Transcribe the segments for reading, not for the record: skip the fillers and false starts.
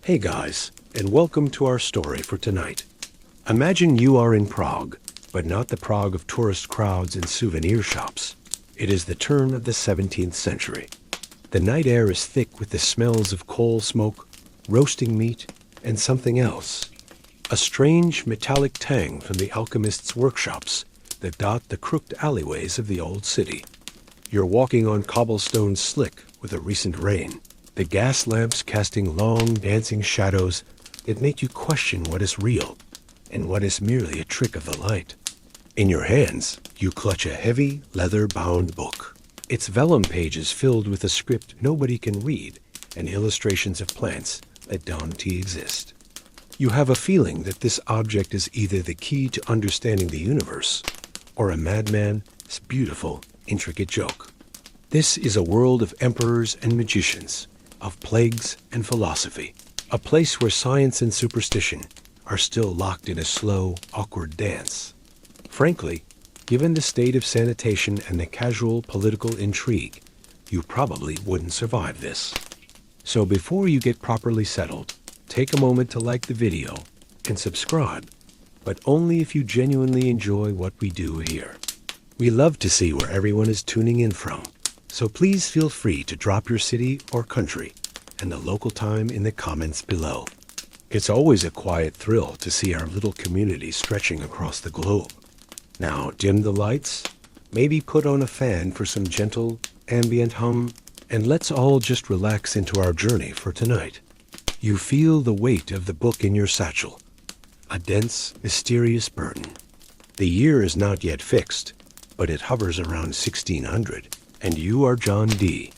Hey guys, and welcome to our story for tonight. Imagine you are in Prague, but not the Prague of tourist crowds and souvenir shops. It is the turn of the 17th century. The night air is thick with the smells of coal smoke, roasting meat, and something else. A strange metallic tang from the alchemists' workshops that dot the crooked alleyways of the old city. You're walking on cobblestones slick with a recent rain, the gas lamps casting long, dancing shadows that make you question what is real and what is merely a trick of the light. In your hands, you clutch a heavy, leather-bound book. Its vellum pages filled with a script nobody can read and illustrations of plants that don't exist. You have a feeling that this object is either the key to understanding the universe or a madman's beautiful, intricate joke. This is a world of emperors and magicians, of plagues and philosophy, a place where science and superstition are still locked in a slow, awkward dance. Frankly, given the state of sanitation and the casual political intrigue, you probably wouldn't survive this. So before you get properly settled, take a moment to like the video and subscribe, but only if you genuinely enjoy what we do here. We love to see where everyone is tuning in from, so please feel free to drop your city or country and the local time in the comments below. It's always a quiet thrill to see our little community stretching across the globe. Now dim the lights, maybe put on a fan for some gentle ambient hum, and let's all just relax into our journey for tonight. You feel the weight of the book in your satchel, a dense, mysterious burden. The year is not yet fixed, but it hovers around 1600, and you are John Dee,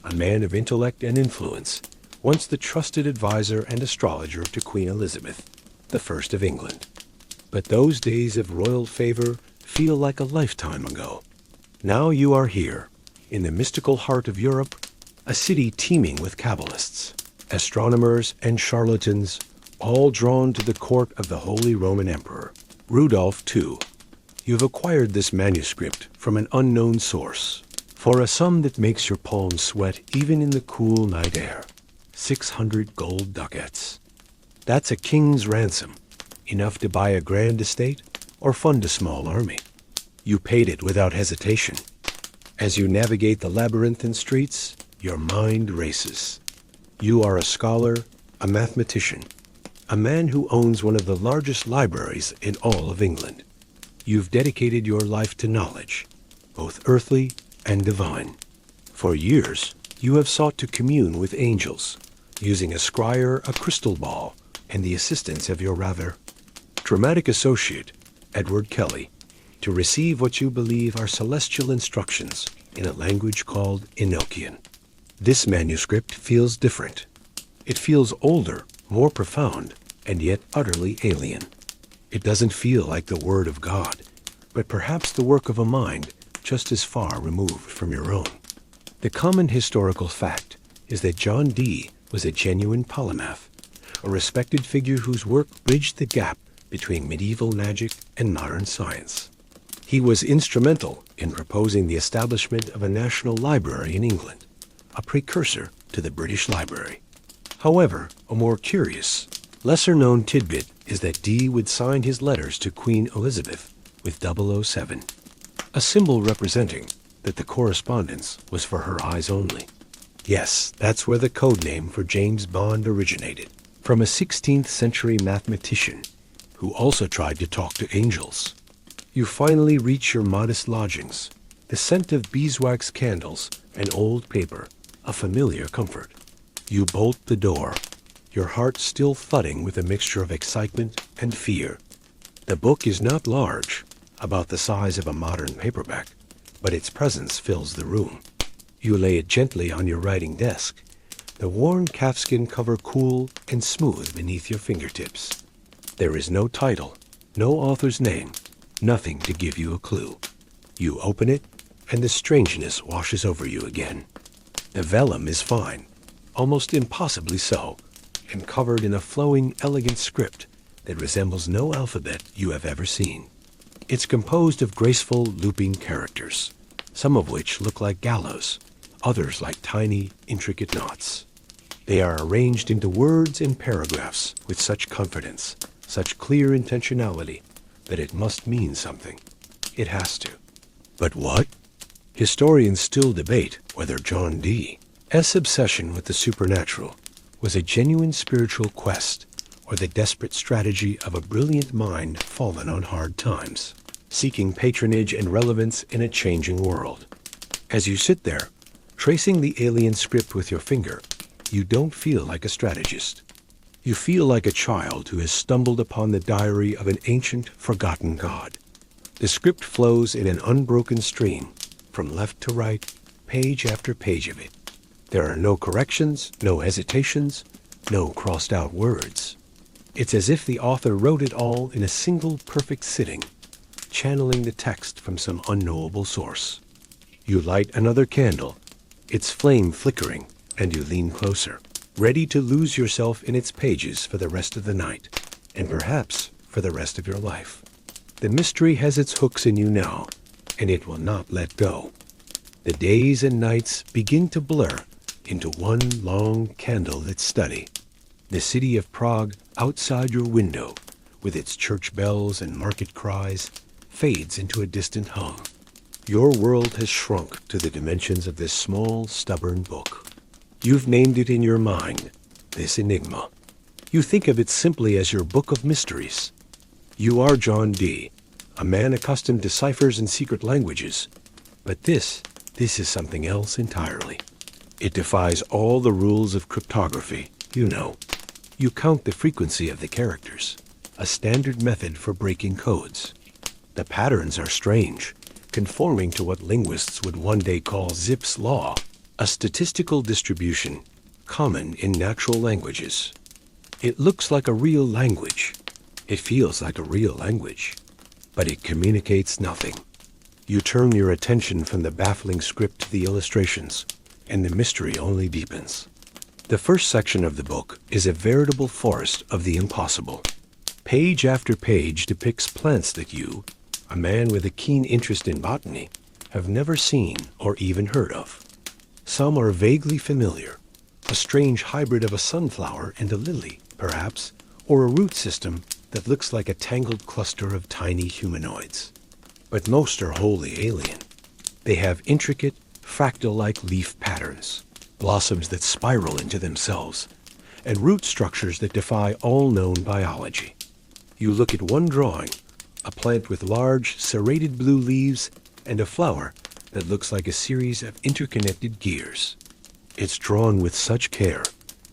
a man of intellect and influence, once the trusted advisor and astrologer to Queen Elizabeth, the First of England. But those days of royal favor feel like a lifetime ago. Now you are here, in the mystical heart of Europe, a city teeming with Kabbalists, astronomers, and charlatans, all drawn to the court of the Holy Roman Emperor, Rudolph II. You've acquired this manuscript from an unknown source, for a sum that makes your palms sweat even in the cool night air. 600 gold ducats. That's a king's ransom, enough to buy a grand estate or fund a small army. You paid it without hesitation. As you navigate the labyrinthine streets, your mind races. You are a scholar, a mathematician, a man who owns one of the largest libraries in all of England. You've dedicated your life to knowledge, both earthly and divine. For years, you have sought to commune with angels, using a scryer, a crystal ball, and the assistance of your rather dramatic associate, Edward Kelly, to receive what you believe are celestial instructions in a language called Enochian. This manuscript feels different. It feels older, more profound, and yet utterly alien. It doesn't feel like the Word of God, but perhaps the work of a mind just as far removed from your own. The common historical fact is that John Dee was a genuine polymath, a respected figure whose work bridged the gap between medieval magic and modern science. He was instrumental in proposing the establishment of a national library in England, a precursor to the British Library. However, a more curious, lesser-known tidbit is that Dee would sign his letters to Queen Elizabeth with 007, a symbol representing that the correspondence was for her eyes only. Yes, that's where the code name for James Bond originated, from a 16th century mathematician who also tried to talk to angels. You finally reach your modest lodgings, the scent of beeswax candles and old paper, a familiar comfort. You bolt the door, your heart still thudding with a mixture of excitement and fear. The book is not large, about the size of a modern paperback, but its presence fills the room. You lay it gently on your writing desk, the worn calfskin cover cool and smooth beneath your fingertips. There is no title, no author's name, nothing to give you a clue. You open it, and the strangeness washes over you again. The vellum is fine, almost impossibly so, and covered in a flowing, elegant script that resembles no alphabet you have ever seen. It's composed of graceful, looping characters, some of which look like gallows, others like tiny, intricate knots. They are arranged into words and paragraphs with such confidence, such clear intentionality, that it must mean something. It has to. But what? Historians still debate whether John Dee's obsession with the supernatural was a genuine spiritual quest or the desperate strategy of a brilliant mind fallen on hard times, seeking patronage and relevance in a changing world. As you sit there, tracing the alien script with your finger, you don't feel like a strategist. You feel like a child who has stumbled upon the diary of an ancient, forgotten god. The script flows in an unbroken stream, from left to right, page after page of it. There are no corrections, no hesitations, no crossed-out words. It's as if the author wrote it all in a single perfect sitting, channeling the text from some unknowable source. You light another candle, its flame flickering, and you lean closer, ready to lose yourself in its pages for the rest of the night, and perhaps for the rest of your life. The mystery has its hooks in you now, and it will not let go. The days and nights begin to blur into one long candlelit study. The city of Prague outside your window, with its church bells and market cries, fades into a distant hum. Your world has shrunk to the dimensions of this small, stubborn book. You've named it in your mind, this enigma. You think of it simply as your book of mysteries. You are John Dee, a man accustomed to ciphers and secret languages. But this is something else entirely. It defies all the rules of cryptography, you know. You count the frequency of the characters, a standard method for breaking codes. The patterns are strange, conforming to what linguists would one day call Zipf's law, a statistical distribution common in natural languages. It looks like a real language. It feels like a real language, but it communicates nothing. You turn your attention from the baffling script to the illustrations, and the mystery only deepens. The first section of the book is a veritable forest of the impossible. Page after page depicts plants that you, a man with a keen interest in botany, have never seen or even heard of. Some are vaguely familiar, a strange hybrid of a sunflower and a lily, perhaps, or a root system that looks like a tangled cluster of tiny humanoids. But most are wholly alien. They have intricate, fractal-like leaf patterns, blossoms that spiral into themselves, and root structures that defy all known biology. You look at one drawing, a plant with large, serrated blue leaves, and a flower that looks like a series of interconnected gears. It's drawn with such care,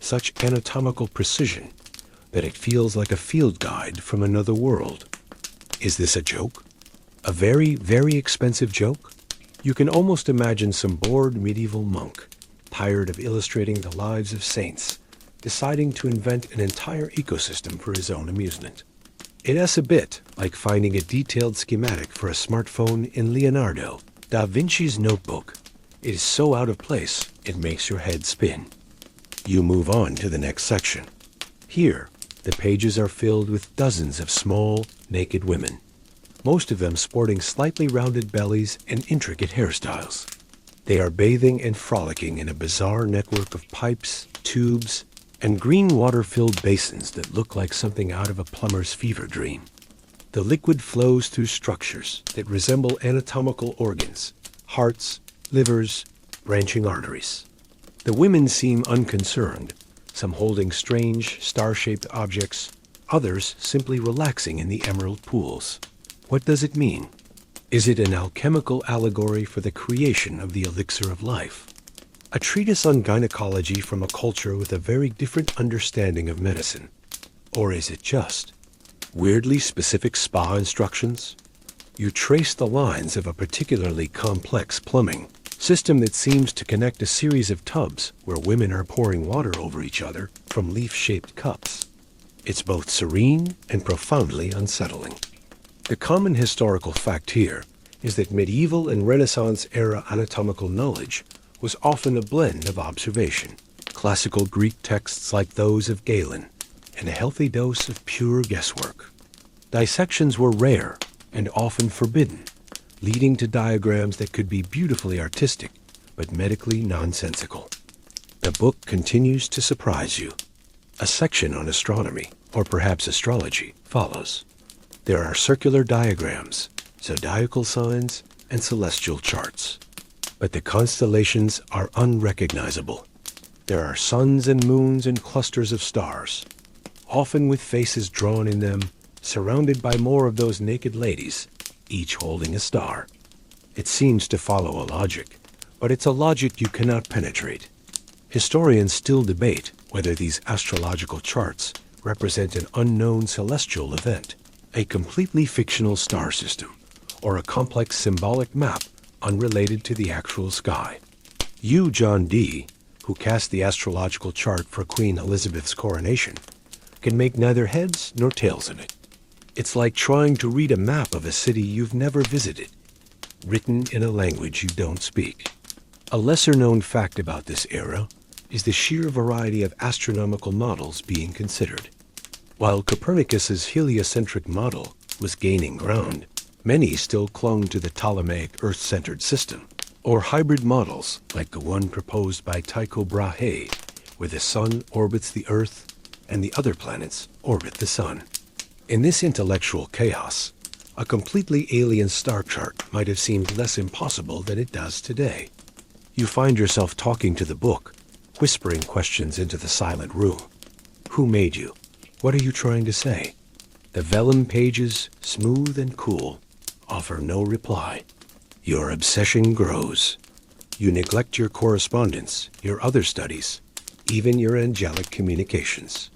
such anatomical precision, that it feels like a field guide from another world. Is this a joke? A very, very expensive joke? You can almost imagine some bored medieval monk, tired of illustrating the lives of saints, deciding to invent an entire ecosystem for his own amusement. It's a bit like finding a detailed schematic for a smartphone in Leonardo da Vinci's notebook. It is so out of place, it makes your head spin. You move on to the next section. Here, the pages are filled with dozens of small, naked women, most of them sporting slightly rounded bellies and intricate hairstyles. They are bathing and frolicking in a bizarre network of pipes, tubes, and green water-filled basins that look like something out of a plumber's fever dream. The liquid flows through structures that resemble anatomical organs, hearts, livers, branching arteries. The women seem unconcerned, some holding strange, star-shaped objects, others simply relaxing in the emerald pools. What does it mean? Is it an alchemical allegory for the creation of the elixir of life? A treatise on gynecology from a culture with a very different understanding of medicine? Or is it just weirdly specific spa instructions? You trace the lines of a particularly complex plumbing system that seems to connect a series of tubs where women are pouring water over each other from leaf-shaped cups. It's both serene and profoundly unsettling. The common historical fact here is that medieval and Renaissance-era anatomical knowledge was often a blend of observation, classical Greek texts like those of Galen, and a healthy dose of pure guesswork. Dissections were rare and often forbidden, leading to diagrams that could be beautifully artistic, but medically nonsensical. The book continues to surprise you. A section on astronomy, or perhaps astrology, follows. There are circular diagrams, zodiacal signs, and celestial charts. But the constellations are unrecognizable. There are suns and moons and clusters of stars, often with faces drawn in them, surrounded by more of those naked ladies, each holding a star. It seems to follow a logic, but it's a logic you cannot penetrate. Historians still debate whether these astrological charts represent an unknown celestial event, a completely fictional star system, or a complex symbolic map unrelated to the actual sky. You, John Dee, who cast the astrological chart for Queen Elizabeth's coronation, can make neither heads nor tails of it. It's like trying to read a map of a city you've never visited, written in a language you don't speak. A lesser-known fact about this era is the sheer variety of astronomical models being considered. While Copernicus's heliocentric model was gaining ground, many still clung to the Ptolemaic Earth-centered system, or hybrid models like the one proposed by Tycho Brahe, where the Sun orbits the Earth and the other planets orbit the Sun. In this intellectual chaos, a completely alien star chart might have seemed less impossible than it does today. You find yourself talking to the book, whispering questions into the silent room. Who made you? What are you trying to say? The vellum pages, smooth and cool, offer no reply. Your obsession grows. You neglect your correspondence, your other studies, even your angelic communications.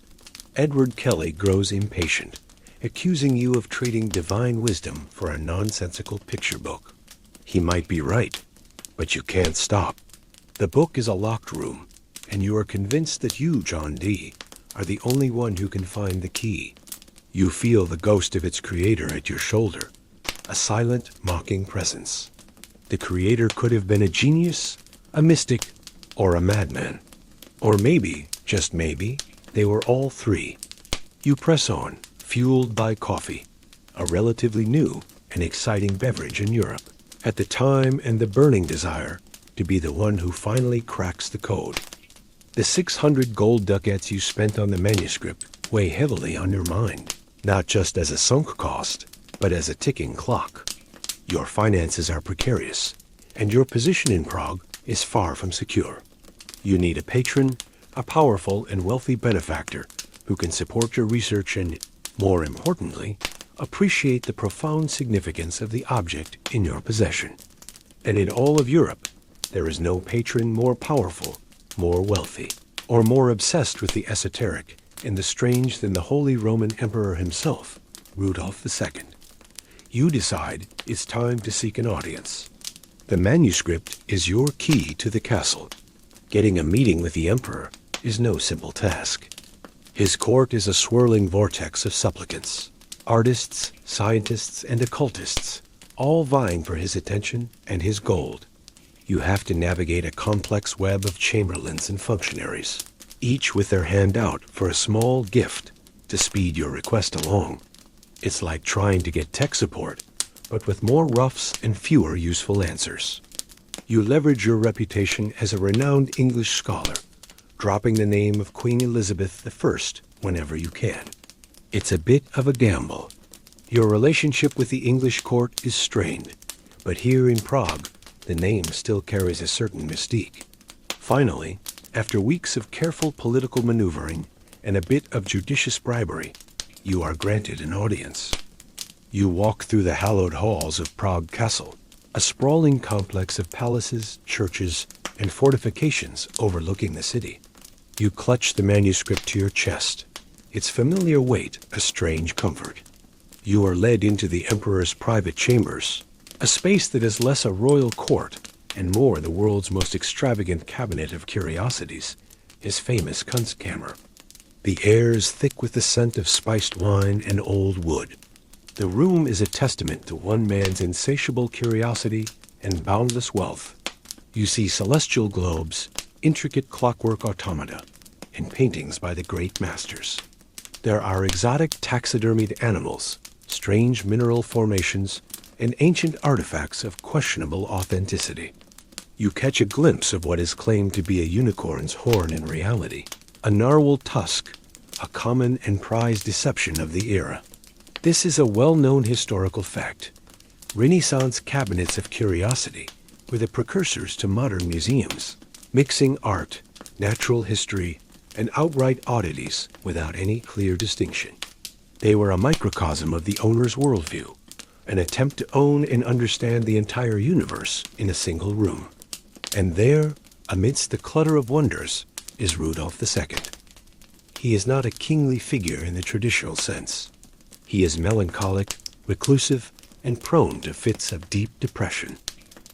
Edward Kelly grows impatient, accusing you of trading divine wisdom for a nonsensical picture book. He might be right, but you can't stop. The book is a locked room, and you are convinced that you, John Dee, are the only one who can find the key. You feel the ghost of its creator at your shoulder, a silent, mocking presence. The creator could have been a genius, a mystic, or a madman. Or maybe, just maybe, they were all three. You press on, fueled by coffee, a relatively new and exciting beverage in Europe, at the time and the burning desire to be the one who finally cracks the code. The 600 gold ducats you spent on the manuscript weigh heavily on your mind, not just as a sunk cost, but as a ticking clock. Your finances are precarious, and your position in Prague is far from secure. You need a patron, a powerful and wealthy benefactor who can support your research and, more importantly, appreciate the profound significance of the object in your possession. And in all of Europe, there is no patron more powerful, more wealthy, or more obsessed with the esoteric and the strange than the Holy Roman Emperor himself, Rudolph II. You decide it's time to seek an audience. The manuscript is your key to the castle. Getting a meeting with the emperor is no simple task. His court is a swirling vortex of supplicants, artists, scientists, and occultists, all vying for his attention and his gold. You have to navigate a complex web of chamberlains and functionaries, each with their hand out for a small gift to speed your request along. It's like trying to get tech support, but with more roughs and fewer useful answers. You leverage your reputation as a renowned English scholar, dropping the name of Queen Elizabeth I whenever you can. It's a bit of a gamble. Your relationship with the English court is strained, but here in Prague, the name still carries a certain mystique. Finally, after weeks of careful political maneuvering and a bit of judicious bribery, you are granted an audience. You walk through the hallowed halls of Prague Castle, a sprawling complex of palaces, churches, and fortifications overlooking the city. You clutch the manuscript to your chest, its familiar weight a strange comfort. You are led into the emperor's private chambers, a space that is less a royal court and more the world's most extravagant cabinet of curiosities, his famous Kunstkammer. The air is thick with the scent of spiced wine and old wood. The room is a testament to one man's insatiable curiosity and boundless wealth. You see celestial globes, intricate clockwork automata, and paintings by the great masters. There are exotic taxidermied animals, strange mineral formations, and ancient artifacts of questionable authenticity. You catch a glimpse of what is claimed to be a unicorn's horn in reality, a narwhal tusk, a common and prized deception of the era. This is a well-known historical fact. Renaissance cabinets of curiosity were the precursors to modern museums, mixing art, natural history, and outright oddities without any clear distinction. They were a microcosm of the owner's worldview, an attempt to own and understand the entire universe in a single room. And there, amidst the clutter of wonders, is Rudolph II. He is not a kingly figure in the traditional sense. He is melancholic, reclusive, and prone to fits of deep depression.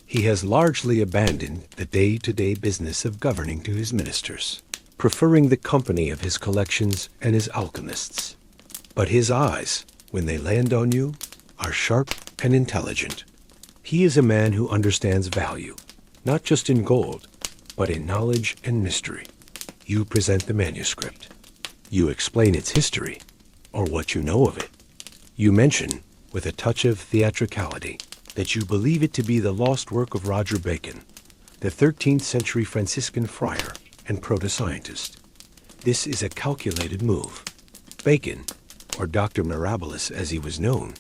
He has largely abandoned the day-to-day business of governing to his ministers, preferring the company of his collections and his alchemists. But his eyes, when they land on you, are sharp and intelligent. He is a man who understands value, not just in gold, but in knowledge and mystery. You present the manuscript. You explain its history, or what you know of it. You mention, with a touch of theatricality, that you believe it to be the lost work of Roger Bacon, the 13th century Franciscan friar and proto-scientist. This is a calculated move. Bacon, or Dr. Mirabilis as he was known,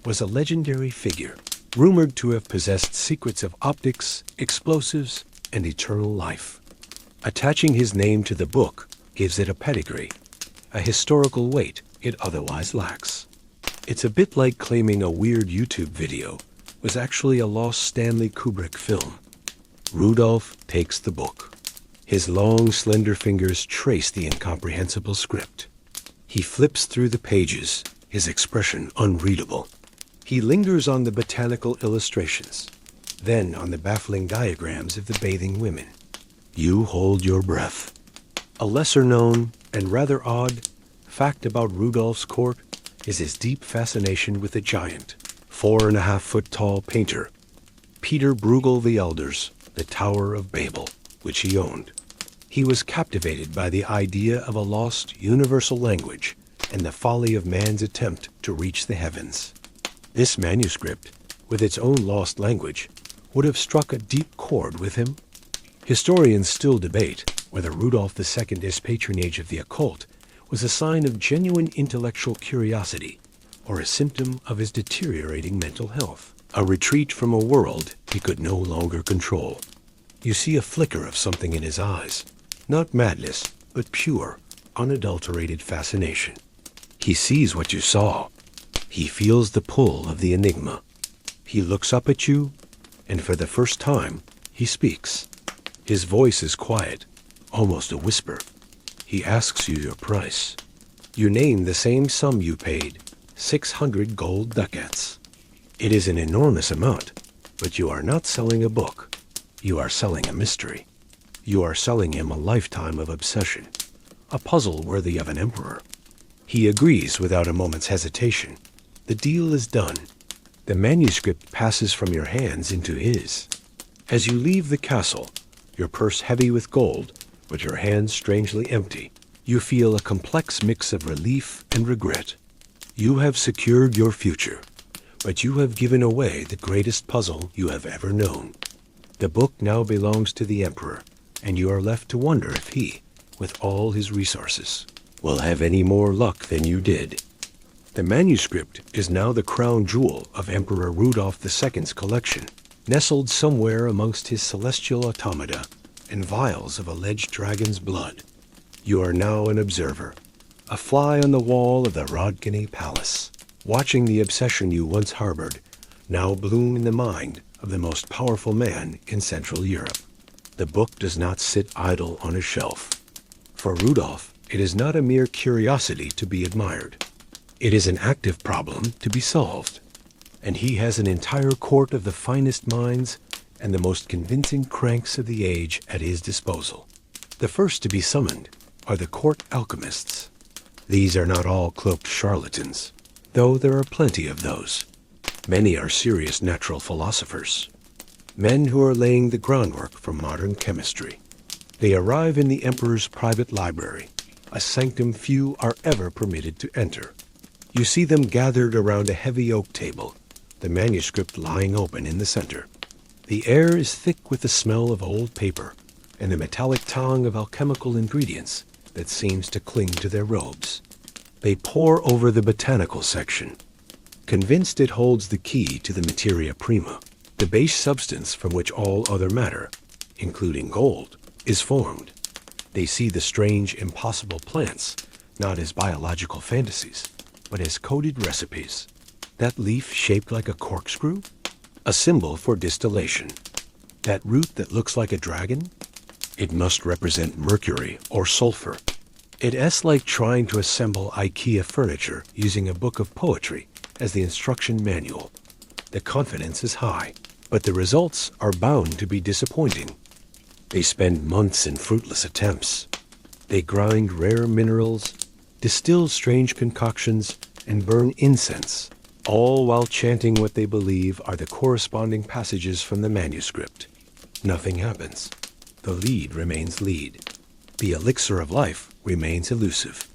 was a legendary figure, rumored to have possessed secrets of optics, explosives, and eternal life. Attaching his name to the book gives it a pedigree, a historical weight it otherwise lacks. It's a bit like claiming a weird YouTube video was actually a lost Stanley Kubrick film. Rudolph takes the book. His long, slender fingers trace the incomprehensible script. He flips through the pages, his expression unreadable. He lingers on the botanical illustrations, then on the baffling diagrams of the bathing women. You hold your breath. A lesser-known and rather odd fact about Rudolph's court is his deep fascination with the giant, 4.5-foot-tall painter, Peter Bruegel the Elder's The Tower of Babel, which he owned. He was captivated by the idea of a lost universal language and the folly of man's attempt to reach the heavens. This manuscript, with its own lost language, would have struck a deep chord with him. Historians still debate whether Rudolph II's patronage of the occult was a sign of genuine intellectual curiosity or a symptom of his deteriorating mental health, a retreat from a world he could no longer control. You see a flicker of something in his eyes, not madness, but pure, unadulterated fascination. He sees what you saw. He feels the pull of the enigma. He looks up at you, and for the first time, he speaks. His voice is quiet, almost a whisper. He asks you your price. You name the same sum you paid, 600 gold ducats. It is an enormous amount, but you are not selling a book. You are selling a mystery. You are selling him a lifetime of obsession, a puzzle worthy of an emperor. He agrees without a moment's hesitation. The deal is done. The manuscript passes from your hands into his. As you leave the castle, your purse heavy with gold, but your hands strangely empty, you feel a complex mix of relief and regret. You have secured your future, but you have given away the greatest puzzle you have ever known. The book now belongs to the emperor, and you are left to wonder if he, with all his resources, will have any more luck than you did. The manuscript is now the crown jewel of Emperor Rudolph II's collection, nestled somewhere amongst his celestial automata and vials of alleged dragon's blood. You are now an observer, a fly on the wall of the Rodgany Palace, watching the obsession you once harbored now bloom in the mind of the most powerful man in Central Europe. The book does not sit idle on a shelf. For Rudolph, it is not a mere curiosity to be admired. It is an active problem to be solved, and he has an entire court of the finest minds and the most convincing cranks of the age at his disposal. The first to be summoned are the court alchemists. These are not all cloaked charlatans, though there are plenty of those. Many are serious natural philosophers, men who are laying the groundwork for modern chemistry. They arrive in the emperor's private library, a sanctum few are ever permitted to enter. You see them gathered around a heavy oak table, the manuscript lying open in the center. The air is thick with the smell of old paper and the metallic tang of alchemical ingredients that seems to cling to their robes. They pore over the botanical section, convinced it holds the key to the materia prima, the base substance from which all other matter, including gold, is formed. They see the strange, impossible plants not as biological fantasies, but as coded recipes. That leaf shaped like a corkscrew? A symbol for distillation. That root that looks like a dragon? It must represent mercury or sulfur. It's like trying to assemble IKEA furniture using a book of poetry as the instruction manual. The confidence is high, but the results are bound to be disappointing. They spend months in fruitless attempts. They grind rare minerals, distill strange concoctions, and burn incense, all while chanting what they believe are the corresponding passages from the manuscript. Nothing happens. The lead remains lead. The elixir of life remains elusive.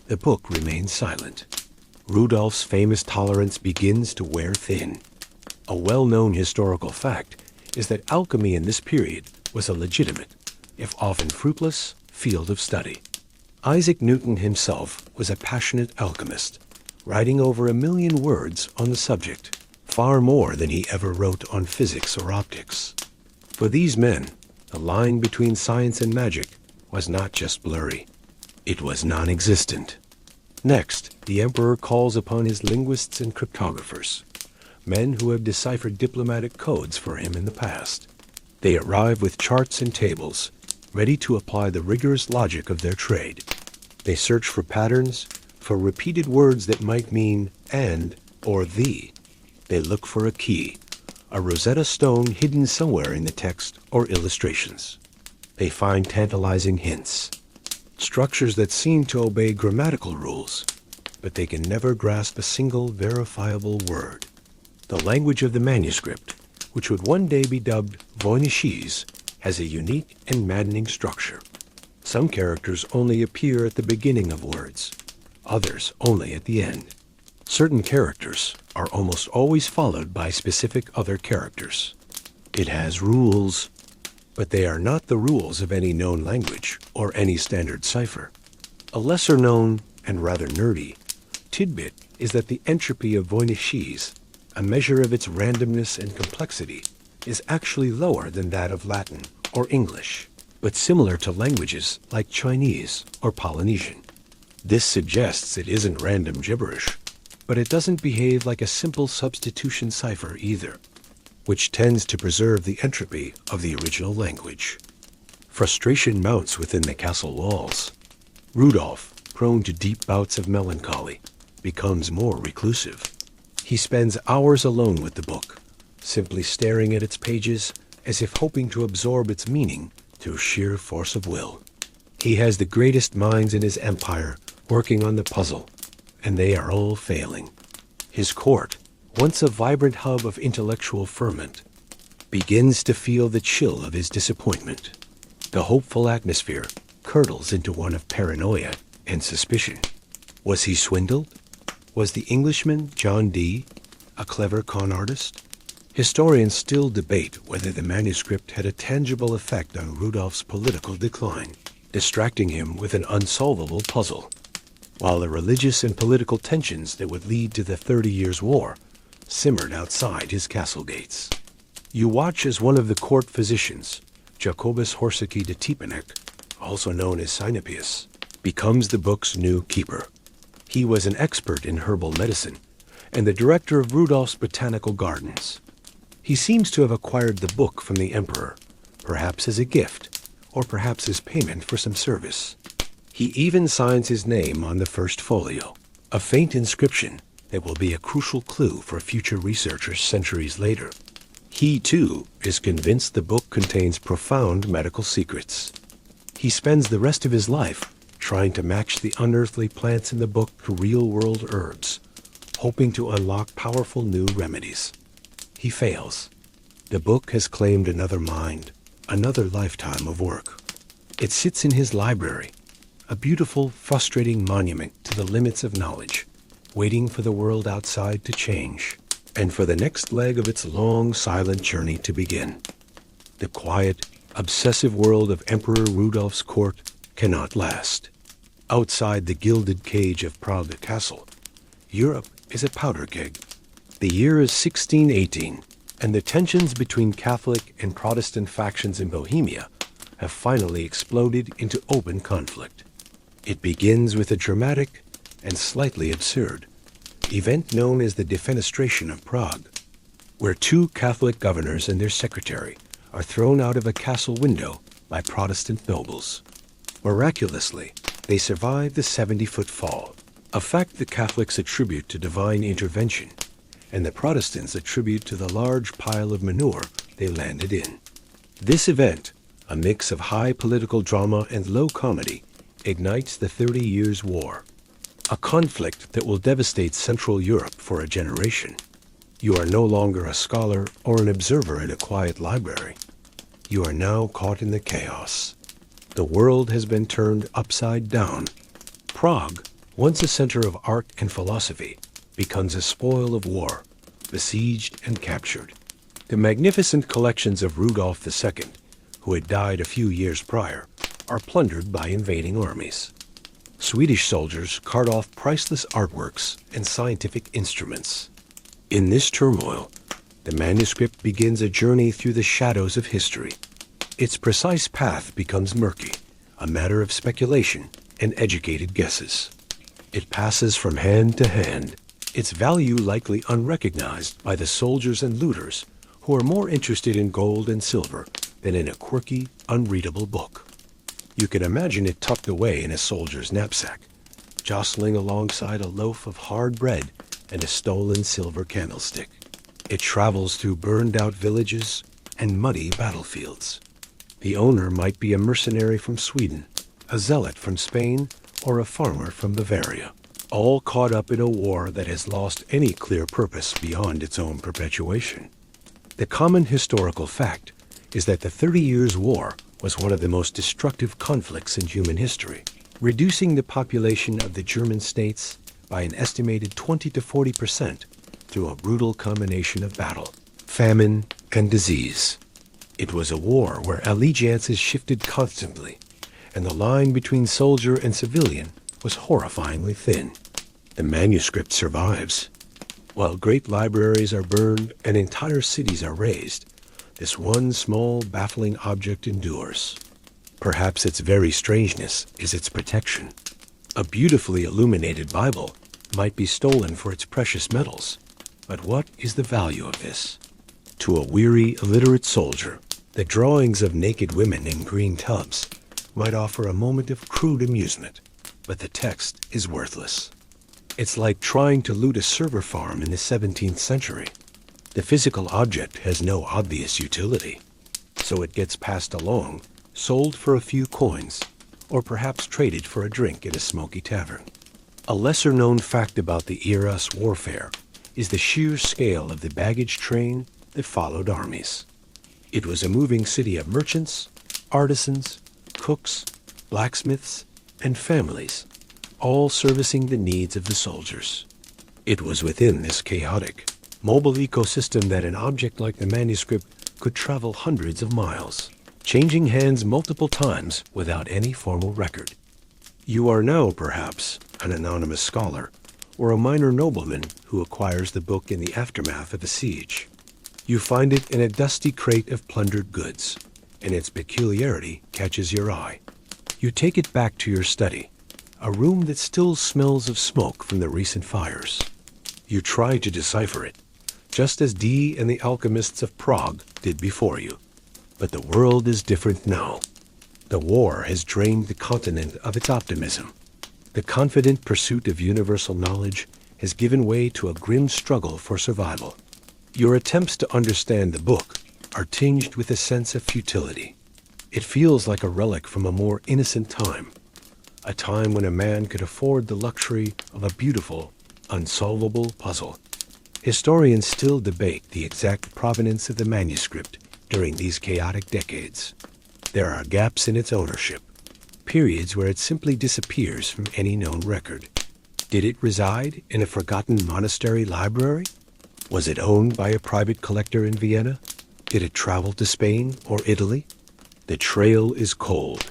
The book remains silent. Rudolph's famous tolerance begins to wear thin. A well-known historical fact is that alchemy in this period was a legitimate, if often fruitless, field of study. Isaac Newton himself was a passionate alchemist, writing over 1,000,000 words on the subject, far more than he ever wrote on physics or optics. For these men, the line between science and magic was not just blurry, it was non-existent. Next, the emperor calls upon his linguists and cryptographers, men who have deciphered diplomatic codes for him in the past. They arrive with charts and tables, ready to apply the rigorous logic of their trade. They search for patterns, for repeated words that might mean and or the. They look for a key, a Rosetta Stone hidden somewhere in the text or illustrations. They find tantalizing hints, structures that seem to obey grammatical rules, but they can never grasp a single verifiable word. The language of the manuscript, which would one day be dubbed Voynichese, has a unique and maddening structure. Some characters only appear at the beginning of words, others only at the end. Certain characters are almost always followed by specific other characters. It has rules, but they are not the rules of any known language or any standard cipher. A lesser known and rather nerdy tidbit is that the entropy of Voynichese, a measure of its randomness and complexity, is actually lower than that of Latin or English, but similar to languages like Chinese or Polynesian. This suggests it isn't random gibberish, but it doesn't behave like a simple substitution cipher either, which tends to preserve the entropy of the original language. Frustration mounts within the castle walls. Rudolph, prone to deep bouts of melancholy, becomes more reclusive. He spends hours alone with the book, simply staring at its pages as if hoping to absorb its meaning through sheer force of will. He has the greatest minds in his empire working on the puzzle, and they are all failing. His court, once a vibrant hub of intellectual ferment, begins to feel the chill of his disappointment. The hopeful atmosphere curdles into one of paranoia and suspicion. Was he swindled? Was the Englishman, John Dee, a clever con artist? Historians still debate whether the manuscript had a tangible effect on Rudolph's political decline, distracting him with an unsolvable puzzle, while the religious and political tensions that would lead to the 30 Years' War simmered outside his castle gates. You watch as one of the court physicians, Jacobus Horsecki de Tiepenheck, also known as Sinopius, becomes the book's new keeper. He was an expert in herbal medicine and the director of Rudolph's botanical gardens. He seems to have acquired the book from the emperor, perhaps as a gift, or perhaps as payment for some service. He even signs his name on the first folio, a faint inscription that will be a crucial clue for future researchers centuries later. He, too, is convinced the book contains profound medical secrets. He spends the rest of his life trying to match the unearthly plants in the book to real-world herbs, hoping to unlock powerful new remedies. He fails. The book has claimed another mind, another lifetime of work. It sits in his library, a beautiful, frustrating monument to the limits of knowledge, waiting for the world outside to change. and for the next leg of its long, silent journey to begin. The quiet, obsessive world of Emperor Rudolph's court cannot last. Outside the gilded cage of Prague Castle, Europe is a powder keg. The year is 1618, and the tensions between Catholic and Protestant factions in Bohemia have finally exploded into open conflict. It begins with a dramatic and slightly absurd event known as the defenestration of Prague, where two Catholic governors and their secretary are thrown out of a castle window by Protestant nobles. Miraculously, they survive the 70-foot fall, a fact the Catholics attribute to divine intervention, and the Protestants attribute to the large pile of manure they landed in. This event, a mix of high political drama and low comedy, ignites the 30 Years' War, a conflict that will devastate Central Europe for a generation. You are no longer a scholar or an observer in a quiet library. You are now caught in the chaos. The world has been turned upside down. Prague, once a center of art and philosophy, becomes a spoil of war, besieged and captured. The magnificent collections of Rudolph II, who had died a few years prior, are plundered by invading armies. Swedish soldiers cart off priceless artworks and scientific instruments. In this turmoil, the manuscript begins a journey through the shadows of history. Its precise path becomes murky, a matter of speculation and educated guesses. It passes from hand to hand, its value likely unrecognized by the soldiers and looters who are more interested in gold and silver than in a quirky, unreadable book. You can imagine it tucked away in a soldier's knapsack, jostling alongside a loaf of hard bread and a stolen silver candlestick. It travels through burned-out villages and muddy battlefields. The owner might be a mercenary from Sweden, a zealot from Spain, or a farmer from Bavaria, all caught up in a war that has lost any clear purpose beyond its own perpetuation. The common historical fact is that the 30 Years' War was one of the most destructive conflicts in human history, reducing the population of the German states by an estimated 20 to 40% through a brutal combination of battle, famine, and disease. It was a war where allegiances shifted constantly, and the line between soldier and civilian was horrifyingly thin. The manuscript survives. While great libraries are burned and entire cities are razed, this one small, baffling object endures. Perhaps its very strangeness is its protection. A beautifully illuminated Bible might be stolen for its precious metals, but what is the value of this? To a weary, illiterate soldier, the drawings of naked women in green tubs might offer a moment of crude amusement, but the text is worthless. It's like trying to loot a server farm in the 17th century. The physical object has no obvious utility, so it gets passed along, sold for a few coins, or perhaps traded for a drink at a smoky tavern. A lesser-known fact about the era's warfare is the sheer scale of the baggage train that followed armies. It was a moving city of merchants, artisans, cooks, blacksmiths, and families, all servicing the needs of the soldiers. It was within this chaotic, mobile ecosystem that an object like the manuscript could travel hundreds of miles, changing hands multiple times without any formal record. You are now, perhaps, an anonymous scholar, or a minor nobleman who acquires the book in the aftermath of a siege. You find it in a dusty crate of plundered goods, and its peculiarity catches your eye. You take it back to your study, a room that still smells of smoke from the recent fires. You try to decipher it, just as Dee and the alchemists of Prague did before you. But the world is different now. The war has drained the continent of its optimism. The confident pursuit of universal knowledge has given way to a grim struggle for survival. Your attempts to understand the book are tinged with a sense of futility. It feels like a relic from a more innocent time, a time when a man could afford the luxury of a beautiful, unsolvable puzzle. Historians still debate the exact provenance of the manuscript during these chaotic decades. There are gaps in its ownership, periods where it simply disappears from any known record. Did it reside in a forgotten monastery library? Was it owned by a private collector in Vienna? Did it travel to Spain or Italy? The trail is cold.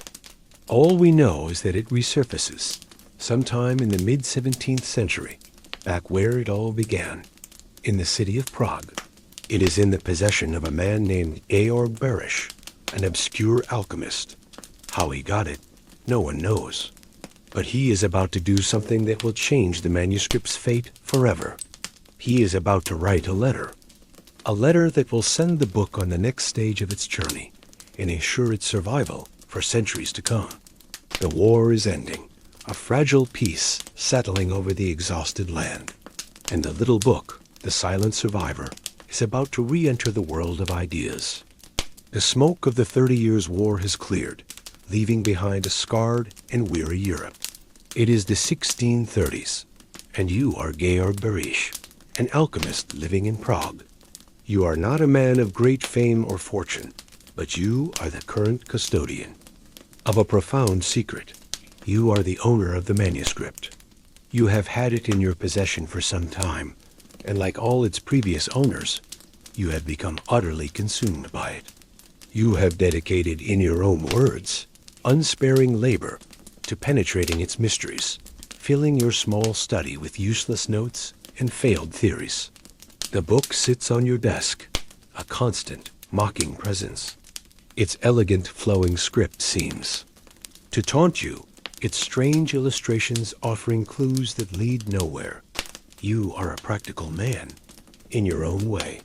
All we know is that it resurfaces sometime in the mid-17th century, back where it all began, in the city of Prague. It is in the possession of a man named Georg Berisch, an obscure alchemist. How he got it, no one knows. But he is about to do something that will change the manuscript's fate forever. He is about to write a letter that will send the book on the next stage of its journey and ensure its survival for centuries to come. The war is ending, a fragile peace settling over the exhausted land, and the little book, the silent survivor, is about to re-enter the world of ideas. The smoke of the 30 Years' War has cleared, leaving behind a scarred and weary Europe. It is the 1630s, and you are Georg Berisch, an alchemist living in Prague. You are not a man of great fame or fortune, but you are the current custodian of a profound secret. You are the owner of the manuscript. You have had it in your possession for some time, and like all its previous owners, you have become utterly consumed by it. You have dedicated, in your own words, unsparing labor to penetrating its mysteries, filling your small study with useless notes and failed theories. The book sits on your desk, a constant, mocking presence. Its elegant, flowing script seems to taunt you, its strange illustrations offering clues that lead nowhere. You are a practical man, in your own way.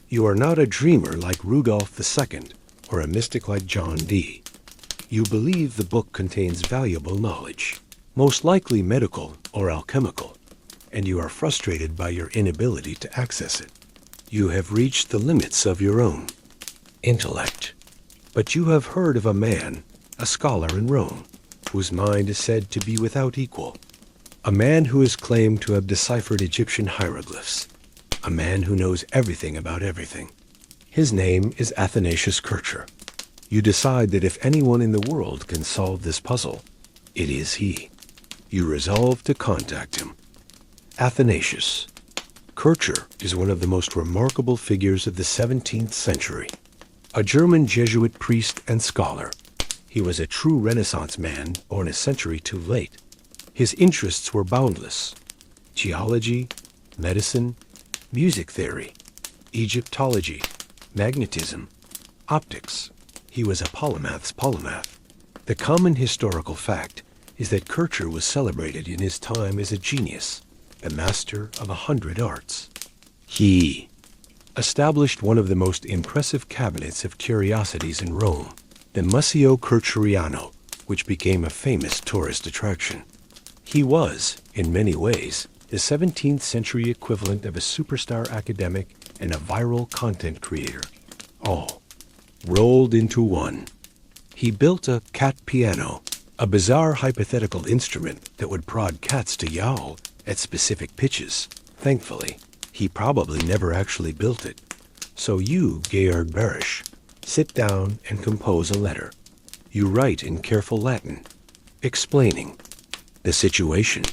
You are not a dreamer like Rudolph II or a mystic like John Dee. You believe the book contains valuable knowledge, most likely medical or alchemical, and you are frustrated by your inability to access it. You have reached the limits of your own intellect. But you have heard of a man, a scholar in Rome, whose mind is said to be without equal. A man who is claimed to have deciphered Egyptian hieroglyphs. A man who knows everything about everything. His name is Athanasius Kircher. You decide that if anyone in the world can solve this puzzle, it is he. You resolve to contact him. Athanasius Kircher is one of the most remarkable figures of the 17th century. A German Jesuit priest and scholar, he was a true Renaissance man born a century too late. His interests were boundless: geology, medicine, music theory, Egyptology, magnetism, optics. He was a polymath's polymath. The common historical fact is that Kircher was celebrated in his time as a genius, a master of 100 arts. He established one of the most impressive cabinets of curiosities in Rome, the Museo Kircheriano, which became a famous tourist attraction. He was, in many ways, the 17th century equivalent of a superstar academic and a viral content creator, all rolled into one. He built a cat piano, a bizarre hypothetical instrument that would prod cats to yowl at specific pitches. Thankfully, he probably never actually built it. So you, Georg Berisch, sit down and compose a letter. You write in careful Latin, explaining the situation.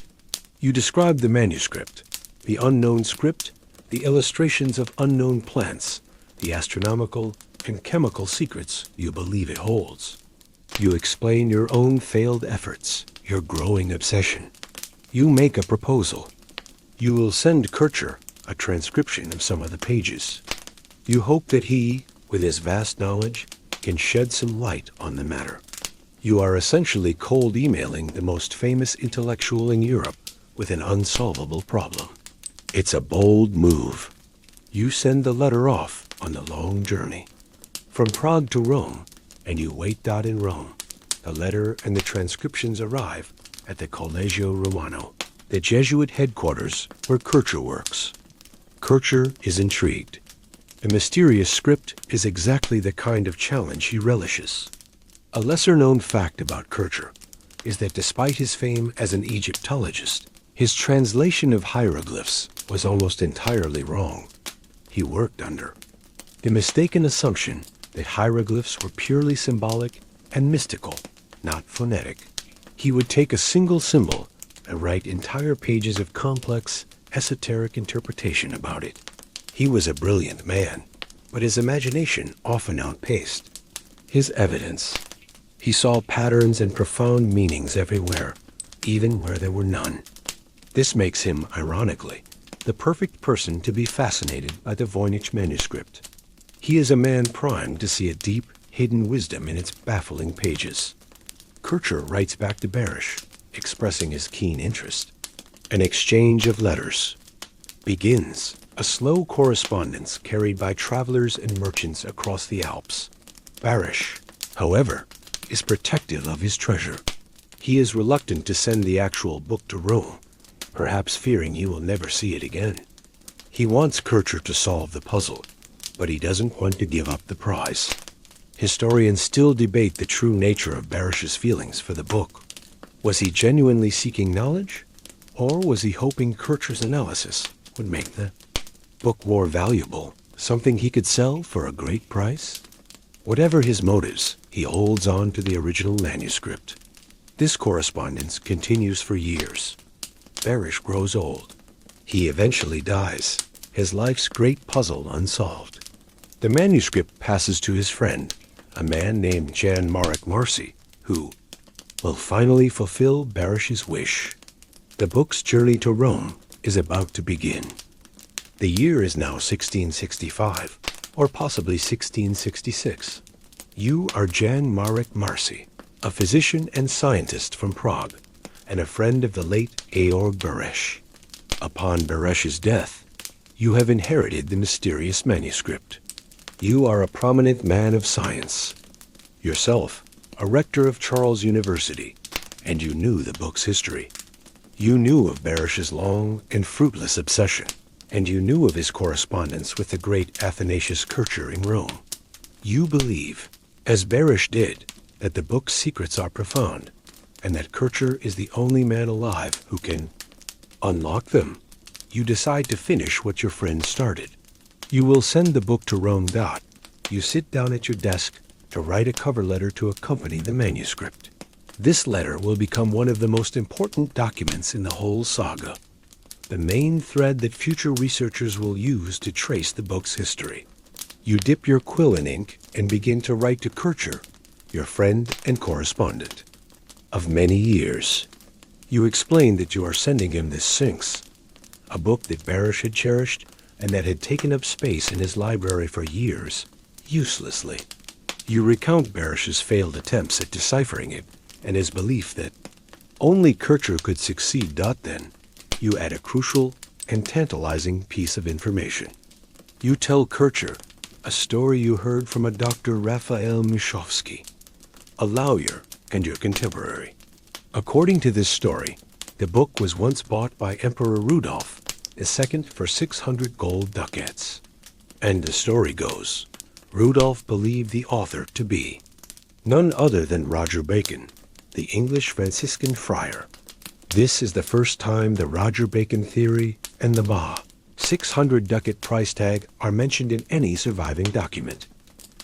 You describe the manuscript, the unknown script, the illustrations of unknown plants, the astronomical and chemical secrets you believe it holds. You explain your own failed efforts, your growing obsession. You make a proposal. You will send Kircher a transcription of some of the pages. You hope that he, with his vast knowledge, can shed some light on the matter. You are essentially cold emailing the most famous intellectual in Europe with an unsolvable problem. It's a bold move. You send the letter off on the long journey from Prague to Rome, and you wait in Rome. The letter and the transcriptions arrive at the Collegio Romano, the Jesuit headquarters where Kircher works. Kircher is intrigued. The mysterious script is exactly the kind of challenge he relishes. A lesser-known fact about Kircher is that despite his fame as an Egyptologist, his translation of hieroglyphs was almost entirely wrong. He worked under the mistaken assumption that hieroglyphs were purely symbolic and mystical, not phonetic. He would take a single symbol and write entire pages of complex, esoteric interpretation about it. He was a brilliant man, but his imagination often outpaced his evidence. He saw patterns and profound meanings everywhere, even where there were none. This makes him, ironically, the perfect person to be fascinated by the Voynich Manuscript. He is a man primed to see a deep, hidden wisdom in its baffling pages. Kircher writes back to Berish, expressing his keen interest. An exchange of letters begins, a slow correspondence carried by travelers and merchants across the Alps. Berish, however, is protective of his treasure. He is reluctant to send the actual book to Rome, perhaps fearing he will never see it again. He wants Kircher to solve the puzzle, but he doesn't want to give up the prize. Historians still debate the true nature of Berish's feelings for the book. Was he genuinely seeking knowledge, or was he hoping Kircher's analysis would make the book more valuable, something he could sell for a great price? Whatever his motives, he holds on to the original manuscript. This correspondence continues for years. Berish grows old. He eventually dies, his life's great puzzle unsolved. The manuscript passes to his friend, a man named Jan-Marek Marcy, who will finally fulfill Berish's wish. The book's journey to Rome is about to begin. The year is now 1665, or possibly 1666. You are Jan-Marek Marcy, a physician and scientist from Prague, and a friend of the late Georg Berish. Upon Berish's death, you have inherited the mysterious manuscript. You are a prominent man of science. Yourself, a rector of Charles University, and you knew the book's history. You knew of Berish's long and fruitless obsession, and you knew of his correspondence with the great Athanasius Kircher in Rome. You believe, as Berish did, that the book's secrets are profound, and that Kircher is the only man alive who can unlock them. You decide to finish what your friend started. You will send the book to Rome. You sit down at your desk to write a cover letter to accompany the manuscript. This letter will become one of the most important documents in the whole saga, the main thread that future researchers will use to trace the book's history. You dip your quill in ink and begin to write to Kircher, your friend and correspondent of many years. You explain that you are sending him this Sphinx, a book that Berish had cherished and that had taken up space in his library for years, uselessly. You recount Berish's failed attempts at deciphering it and his belief that only Kircher could succeed. Then, you add a crucial and tantalizing piece of information. You tell Kircher a story you heard from a Dr. Raphael Mishkovsky, a lawyer and your contemporary. According to this story, the book was once bought by Emperor Rudolph II for 600 gold ducats. And the story goes, Rudolph believed the author to be none other than Roger Bacon, the English Franciscan friar. This is the first time the Roger Bacon theory and the 600 ducat price tag are mentioned in any surviving document.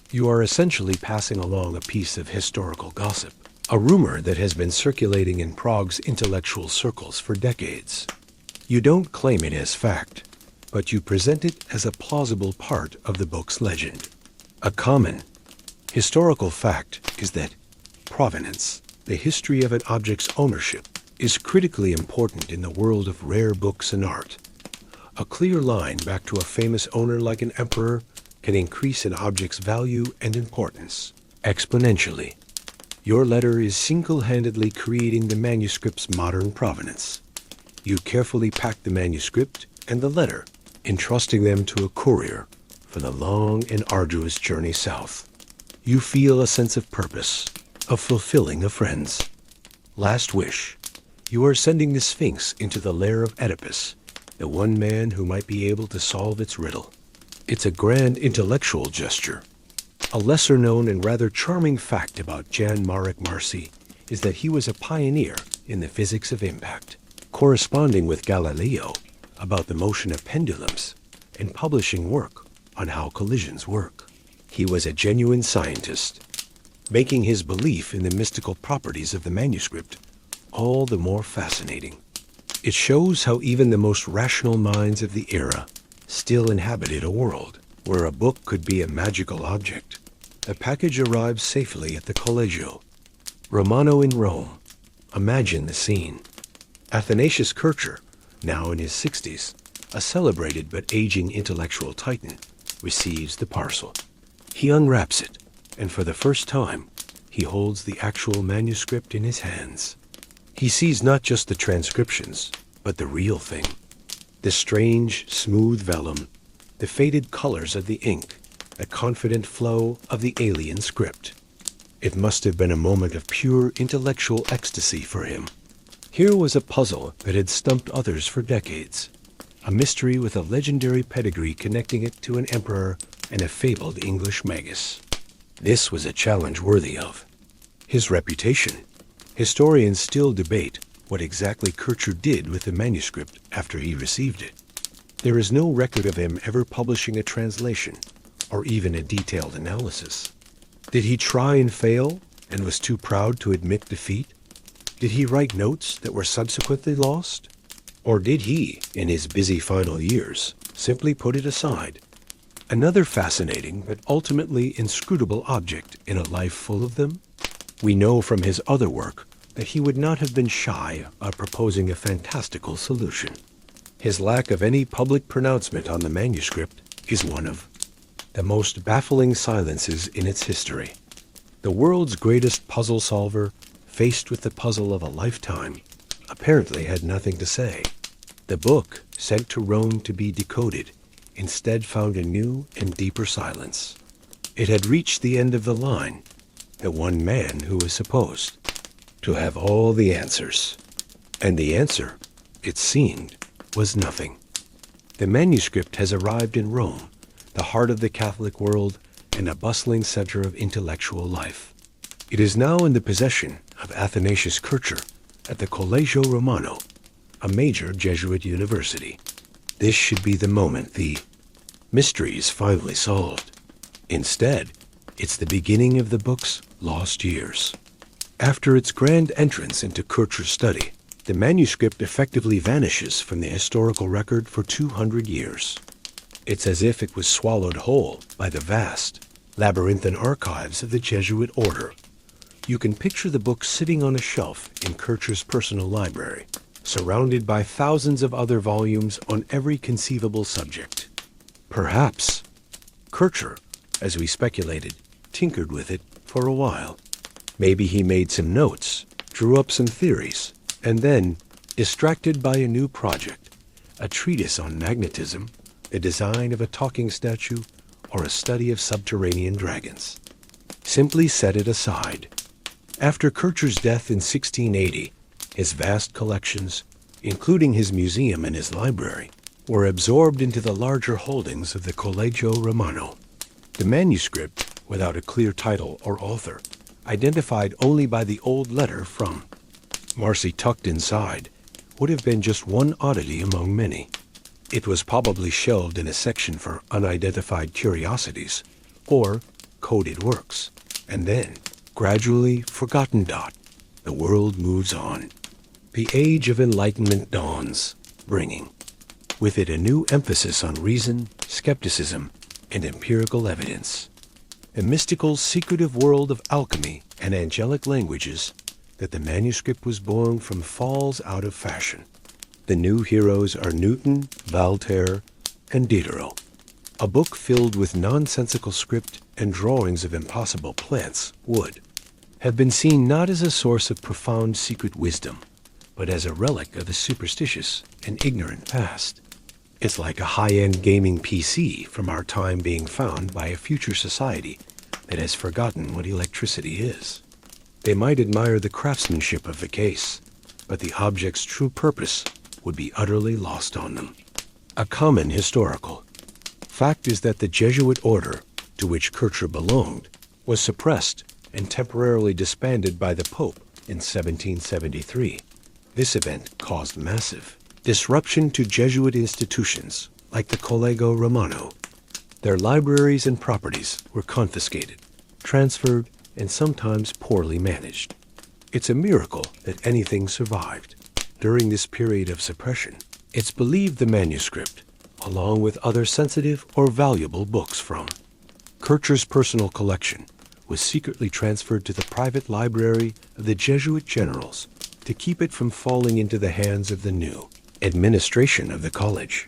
You are essentially passing along a piece of historical gossip, a rumor that has been circulating in Prague's intellectual circles for decades. You don't claim it as fact, but you present it as a plausible part of the book's legend. A common historical fact is that provenance, the history of an object's ownership, is critically important in the world of rare books and art. A clear line back to a famous owner like an emperor can increase an object's value and importance exponentially. Your letter is single-handedly creating the manuscript's modern provenance. You carefully pack the manuscript and the letter, entrusting them to a courier for the long and arduous journey south. You feel a sense of purpose, of fulfilling a friend's last wish. You are sending the Sphinx into the lair of Oedipus, the one man who might be able to solve its riddle. It's a grand intellectual gesture. A lesser-known and rather charming fact about Jan-Marek Marcy is that he was a pioneer in the physics of impact, corresponding with Galileo about the motion of pendulums and publishing work on how collisions work. He was a genuine scientist, making his belief in the mystical properties of the manuscript all the more fascinating. It shows how even the most rational minds of the era still inhabited a world where a book could be a magical object. The package arrives safely at the Collegio Romano in Rome. Imagine the scene. Athanasius Kircher, now in his 60s, a celebrated but aging intellectual titan, receives the parcel. He unwraps it, and for the first time, he holds the actual manuscript in his hands. He sees not just the transcriptions, but the real thing. The strange, smooth vellum, the faded colors of the ink, the confident flow of the alien script. It must have been a moment of pure intellectual ecstasy for him. Here was a puzzle that had stumped others for decades, a mystery with a legendary pedigree connecting it to an emperor and a fabled English magus. This was a challenge worthy of his reputation. Historians still debate what exactly Kircher did with the manuscript after he received it. There is no record of him ever publishing a translation or even a detailed analysis. Did he try and fail and was too proud to admit defeat? Did he write notes that were subsequently lost? Or did he, in his busy final years, simply put it aside? Another fascinating but ultimately inscrutable object in a life full of them? We know from his other work that he would not have been shy of proposing a fantastical solution. His lack of any public pronouncement on the manuscript is one of the most baffling silences in its history. The world's greatest puzzle solver, faced with the puzzle of a lifetime, apparently had nothing to say. The book, sent to Rome to be decoded, instead found a new and deeper silence. It had reached the end of the line, the one man who was supposed to have all the answers. And the answer, it seemed, was nothing. The manuscript has arrived in Rome, the heart of the Catholic world and a bustling center of intellectual life. It is now in the possession of Athanasius Kircher at the Collegio Romano, a major Jesuit university. This should be the moment the mystery is finally solved. Instead, it's the beginning of the book's lost years. After its grand entrance into Kircher's study, the manuscript effectively vanishes from the historical record for 200 years. It's as if it was swallowed whole by the vast, labyrinthine archives of the Jesuit order. You can picture the book sitting on a shelf in Kircher's personal library, surrounded by thousands of other volumes on every conceivable subject. Perhaps Kircher, as we speculated, tinkered with it for a while. Maybe he made some notes, drew up some theories, and then, distracted by a new project, a treatise on magnetism, the design of a talking statue, or a study of subterranean dragons, simply set it aside. After Kircher's death in 1680, his vast collections, including his museum and his library, were absorbed into the larger holdings of the Collegio Romano. The manuscript, without a clear title or author, identified only by the old letter from Marcy tucked inside, would have been just one oddity among many. It was probably shelved in a section for unidentified curiosities or coded works, and then, gradually forgotten. The world moves on. The age of enlightenment dawns, bringing with it a new emphasis on reason, skepticism, and empirical evidence. A mystical, secretive world of alchemy and angelic languages that the manuscript was born from falls out of fashion. The new heroes are Newton, Voltaire, and Diderot. A book filled with nonsensical script and drawings of impossible plants would have been seen not as a source of profound secret wisdom, but as a relic of the superstitious and ignorant past. It's like a high-end gaming PC from our time being found by a future society that has forgotten what electricity is. They might admire the craftsmanship of the case, but the object's true purpose would be utterly lost on them. A common historical fact is that the Jesuit order, to which Kircher belonged, was suppressed and temporarily disbanded by the Pope in 1773. This event caused massive disruption to Jesuit institutions like the Collegio Romano. Their libraries and properties were confiscated, transferred, and sometimes poorly managed. It's a miracle that anything survived. During this period of suppression, it's believed the manuscript, along with other sensitive or valuable books from. Kircher's personal collection was secretly transferred to the private library of the Jesuit generals to keep it from falling into the hands of the new administration of the college.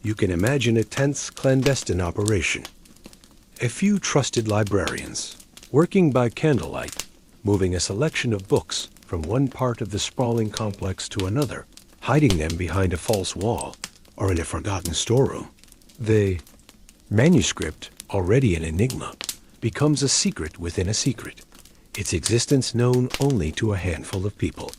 You can imagine a tense, clandestine operation. A few trusted librarians, working by candlelight, moving a selection of books from one part of the sprawling complex to another, hiding them behind a false wall or in a forgotten storeroom. The manuscript, already an enigma, becomes a secret within a secret, its existence known only to a handful of people.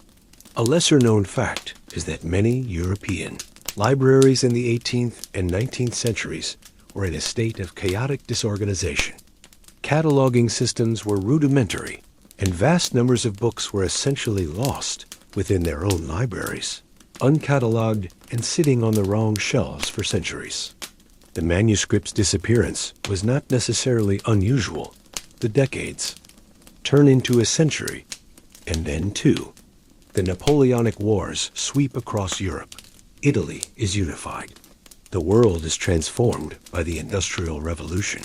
A lesser-known fact is that many European libraries in the 18th and 19th centuries were in a state of chaotic disorganization. Cataloging systems were rudimentary, and vast numbers of books were essentially lost within their own libraries, uncatalogued and sitting on the wrong shelves for centuries. The manuscript's disappearance was not necessarily unusual. The decades turn into a century, and then two. The Napoleonic Wars sweep across Europe. Italy is unified. The world is transformed by the Industrial Revolution.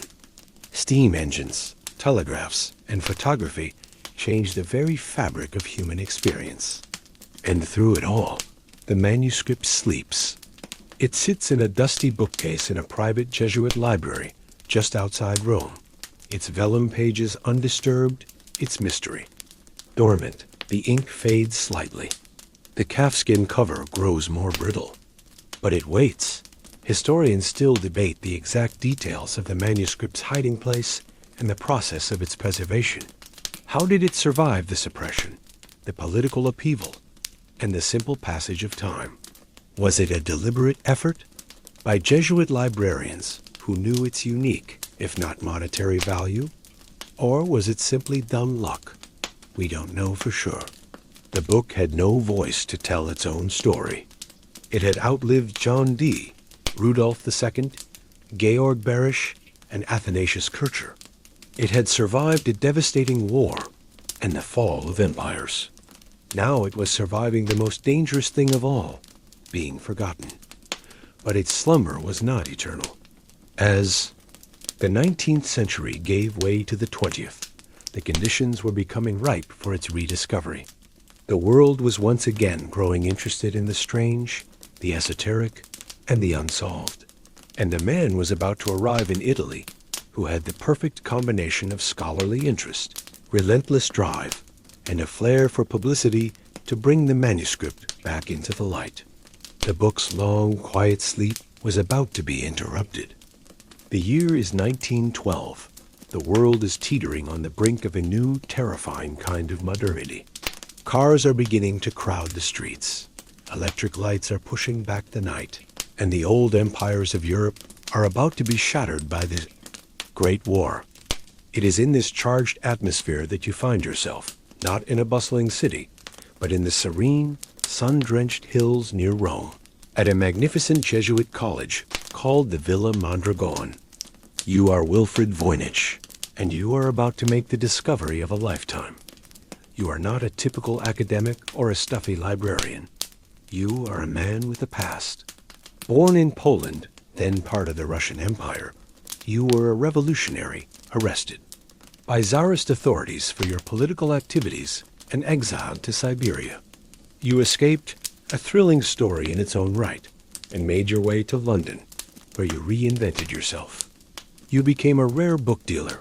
Steam engines, telegraphs, and photography change the very fabric of human experience. And through it all, the manuscript sleeps. It sits in a dusty bookcase in a private Jesuit library just outside Rome, its vellum pages undisturbed, its mystery dormant. The ink fades slightly. The calfskin cover grows more brittle. But it waits. Historians still debate the exact details of the manuscript's hiding place and the process of its preservation. How did it survive the suppression, the political upheaval, and the simple passage of time? Was it a deliberate effort by Jesuit librarians who knew its unique, if not monetary value? Or was it simply dumb luck? We don't know for sure. The book had no voice to tell its own story. It had outlived John Dee, Rudolph II, Georg Berisch, and Athanasius Kircher. It had survived a devastating war and the fall of empires. Now it was surviving the most dangerous thing of all, being forgotten. But its slumber was not eternal. As the 19th century gave way to the 20th, the conditions were becoming ripe for its rediscovery. The world was once again growing interested in the strange, the esoteric, and the unsolved. And a man was about to arrive in Italy who had the perfect combination of scholarly interest, relentless drive, and a flair for publicity to bring the manuscript back into the light. The book's long, quiet sleep was about to be interrupted. The year is 1912. The world is teetering on the brink of a new, terrifying kind of modernity. Cars are beginning to crowd the streets. Electric lights are pushing back the night, and the old empires of Europe are about to be shattered by the Great War. It is in this charged atmosphere that you find yourself, not in a bustling city, but in the serene, sun-drenched hills near Rome, at a magnificent Jesuit college called the Villa Mondragon. You are Wilfred Voynich, and you are about to make the discovery of a lifetime. You are not a typical academic or a stuffy librarian. You are a man with a past. Born in Poland, then part of the Russian Empire, you were a revolutionary arrested by Tsarist authorities for your political activities and exiled to Siberia. You escaped, a thrilling story in its own right, and made your way to London, where you reinvented yourself. You became a rare book dealer,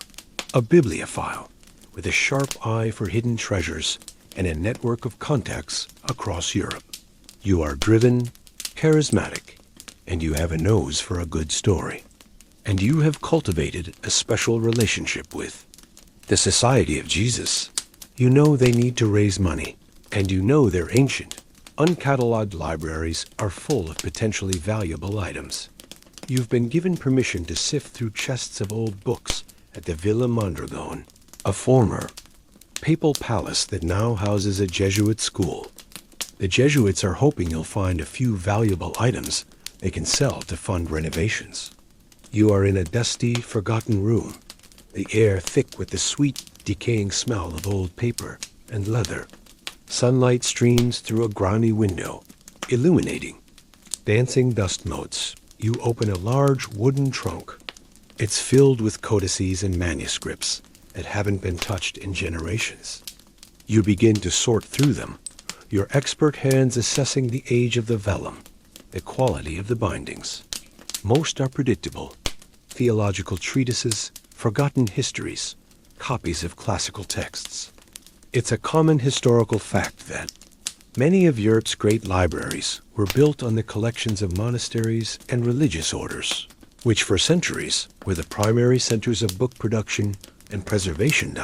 a bibliophile, with a sharp eye for hidden treasures and a network of contacts across Europe. You are driven, charismatic, and you have a nose for a good story. And you have cultivated a special relationship with the Society of Jesus. You know they need to raise money, and you know their ancient, uncatalogued libraries are full of potentially valuable items. You've been given permission to sift through chests of old books at the Villa Mondragon, a former papal palace that now houses a Jesuit school. The Jesuits are hoping you'll find a few valuable items they can sell to fund renovations. You are in a dusty, forgotten room, the air thick with the sweet, decaying smell of old paper and leather. Sunlight streams through a grimy window, illuminating dancing dust motes. you open a large wooden trunk. It's filled with codices and manuscripts that haven't been touched in generations. You begin to sort through them, your expert hands assessing the age of the vellum, the quality of the bindings. Most are predictable: theological treatises, forgotten histories, copies of classical texts. It's a common historical fact that many of Europe's great libraries were built on the collections of monasteries and religious orders, which for centuries were the primary centers of book production and preservation.